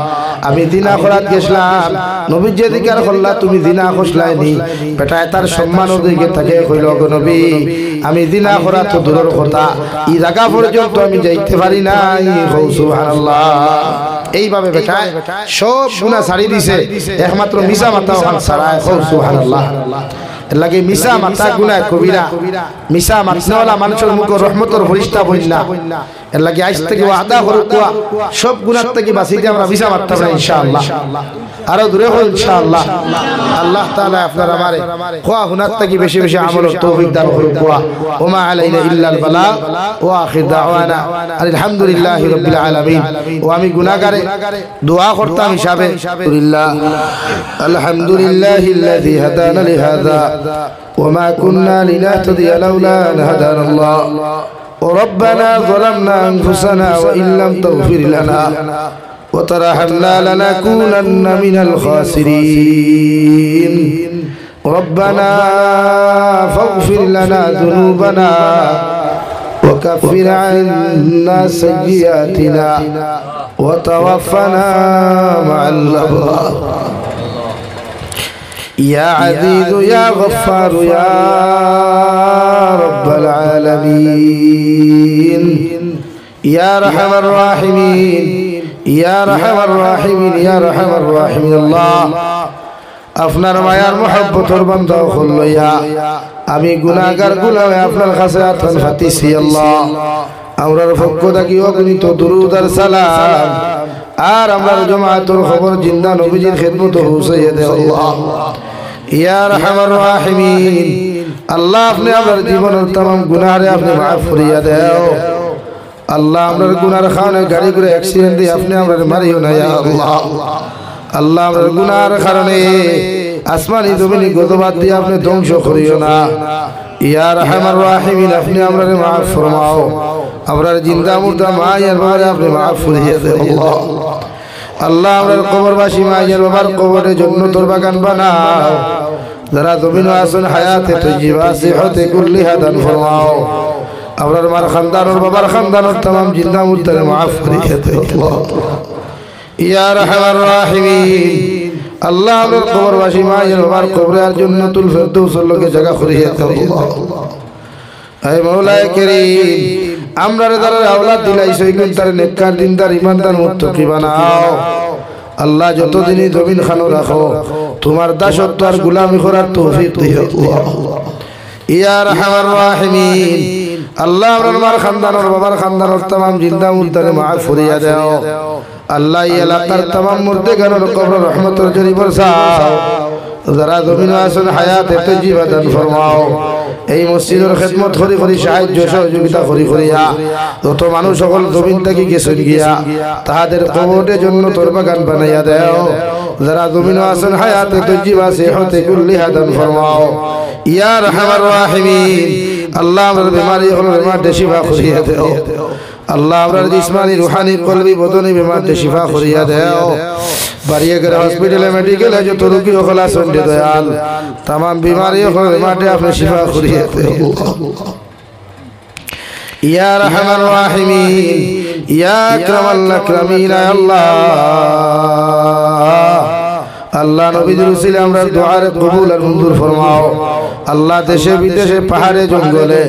আমি দিনা খরাত গেছলাম নবীজি দিকার খল্লা তুমি দিনা খসলাই নি বেটা তার সম্মান ওদিকে থাকে কইল গো নবী আমি দিনা খরাত তো দূরের কথা এই জায়গা পর্যন্ত আমি যাইতে পারি নাই সুবহানাল্লাহ এইভাবে বেটা সব গুনাহ ছাড়ি দিছে একমাত্র মিছা মাতা ওখান ছাড়ায় সুবহানাল্লাহ লাগে মিছা মাতা গুনাহ কবিরা মিছা মাতনাওয়ালা মানুষের মুখ রহমতের ফরিস্তা বইলা এর লাগে আজ থেকে ওয়াদা করুয়া সব গুনাহ থেকে বাঁচিতে আমরা মিছা মারতে পারি ইনশাআল্লাহ আরো দূরে হই ইনশাআল্লাহ আল্লাহ তাআলা আপনার আমারে খোয়া গুনাহ থেকে বেশি বেশি আমলের তৌফিক দান করুয়া ওমা আলাইনা ইল্লাল বালা ওয়া আখির দাওয়ানা আলহামদুলিল্লাহি রাব্বিল আলামিন ও আমি গুনাহগারে দোয়া করতাম হিসাবে আলহামদুলিল্লাহিল্লাযী হাদানা লিহাযা وما كنا لنهتدي لولا أن هدانا الله وربنا ظلمنا أنفسنا وإن لم تغفر لنا وترحمنا لنكونن من الخاسرين ربنا فاغفر لنا ذنوبنا وكفر عنا سيئاتنا وتوفنا مع الأبرار يا عزيز يا غفار يا رب العالمين يا رحم الراحمين يا رحم الراحمين يا رحم الراحمين الله আপনার মায়ার মহব্বতের বান্দা হলো ইয়া আমি গুনাহগার গুলাম আপনার কাছে আতন ফাতিছি আল্লাহ আমরার পক্ষ থেকে অগণিত দুরূদ আর সালাম আর আমরার জামাতের খবর জিন্দা নবীজির খিদমত পৌঁছাইয়া দে আল্লাহ ইয়া রহমান রাহিমিন আল্লাহ আপনি আমার জীবনের तमाम গুনাহরে আপনি maaf করিয়া দাও আল্লাহ আমরার গুনাহর কারণে গাড়ি করে অ্যাক্সিডেন্ট দিয়ে আপনি আমরার মারিও না ইয়া আল্লাহ আল্লাহ আমরার গুনাহর কারণে আসমানি জমিনি গজবাত দিয়ে আপনি ধ্বংস করিও না ইয়া রহমান রাহিমিন আপনি আমরার maaf ফরমাও আমরার জিন্দা মুর্দা মায়ের বাবারে আপনি maaf করিয়া দাও আল্লাহ আল্লাহ আমরার কবরবাসী মায়ের বাবার কবরে জান্নাতের বাগান বানাও যারা জমিন আসন হায়াতে তৈয়বা সিহতে কুল্লিহা দান ফরমাও আমরার মার খানদানের বাবার খানদানের तमाम জিন্দা মুর্দারে maaf করিয়া দাও আল্লাহ ইয়া রহমান রাহিমিন আল্লাহ আমরার কবরবাসী মায়ের বাবার কবরে আর জান্নাতুল ফিরদৌসের লগে জায়গা করিয়া দাও আল্লাহ হে মওলায়ে কারীম আমরার দ্বারা আওলাদ দিলাইছো ইগুন তার নেককার দিনদার ইমানদার মুত্তাকি বানাও আল্লাহ যতদিনই জমিন খানো রাখো তোমার দাসত্ব আর গোলামি করার তৌফিক দিও আল্লাহ ইয়া রহমান রাহিমিন আল্লাহ আমরার মার খানদানের বাবার খানদানের तमाम জিন্দা মুর্দারে maaf করিয়া দাও আল্লাহ এই এলাকার तमाम মুর্দেগানের কবর রহমতের জরি বরসাও যারা জমিন আসন হায়াতে তৈয়বা দান ফরমাও এই মসজিদের খেদমত করি করি সাহায্য সহযোগিতা করি করিয়া যত মানুষ সকল জমিন থেকে গেছেন গিয়া তাহাদের কবরের জন্য তোর বাগান বানাইয়া দেও যারা জমিন আছেন হায়াতে তজ্জিবা সেহতে কুল্লি হাদান ফরমাও ইয়া রাহমার রাহিমিন আল্লাহ আমার বিমারি হল বিমারতে শিফা করিয়া দেও আল্লাহ আমার জিসমানি রুহানি কলবি বদনি বিমারতে শিফা করিয়া দেও বাড়িয়ে গেলে হসপিটালে মেডিকেলে যত রোগী হল আছেন দয়াল তাম বিমারি হল বিমারতে আপনি শিফা করিয়া দেও ইয়া রাহমার রাহিমিন ইয়া আকরামাল আকরামিন আল্লাহ আল্লাহ নবীর উসিলে আমরা দুআর কবুল আর মঞ্জুর ফরমাও আল্লাহ দেশে বিদেশে পাহাড়ে জঙ্গলে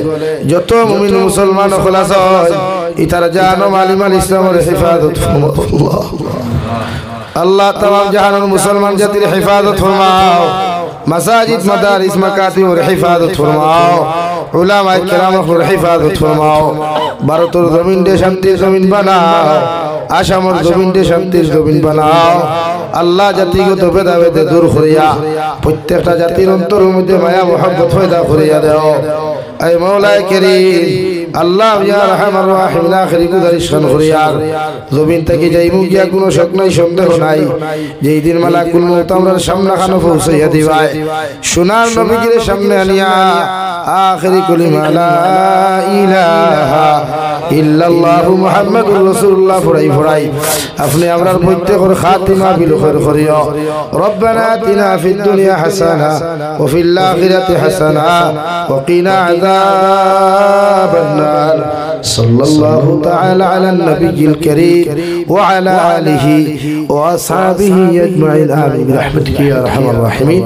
যত মুমিন মুসলমান খলাস হয় ইতার জান ও মালিমাল ইসলামের হিফাজত ফরমাও আল্লাহ तमाम জাহানের মুসলমান জাতির হিফাজত ফরমাও মাসাজিদ মাদারিস মাকাতিবের হিফাজত ফরমাও উলামায়ে কেরামের হিফাজত ফরমাও ভারতের জমিনে শান্তির জমিন বানাও আসামের জমিনে শান্তির জমিন বানাও আল্লাহ জাতিগত ভেদাভেদ দূর করিয়া প্রত্যেকটা জাতির অন্তরের মধ্যে মায়া মোহাব্বত পয়দা করিয়া দাও اے مولا کریم আল্লাহ ইয়া রহমান রহিম আখিরি গুজারিশ করিয়া জমিন থেকে যাইমু গিয়া কোনো শক নাই সন্দেহ নাই যেই দিন মালাকুল মউত আমরার সামনে খানো পৌঁছাইয়া দিবাই সোনার নবীর সামনে আনিয়া আখিরি কলিমা লা ইলাহা ইল্লাল্লাহু মুহাম্মাদুর রাসূলুল্লাহ ফরাই আপনি আমরার প্রত্যেকের খাতিমা বিল খায়র করিও রব্বানা আতিনা ফিদ দুনিয়া হাসানা ওয়া ফিল আখিরাতি হাসানা ওয়া কিনা আযাবান নার সাল্লাল্লাহু তাআলা আলান নবিয়্যিল কারীম ওয়া আলা আলিহি ওয়া আসহাবিহি আজমাইন আমিন বিরহমাতিকা ইয়া আরহামার রাহিমিন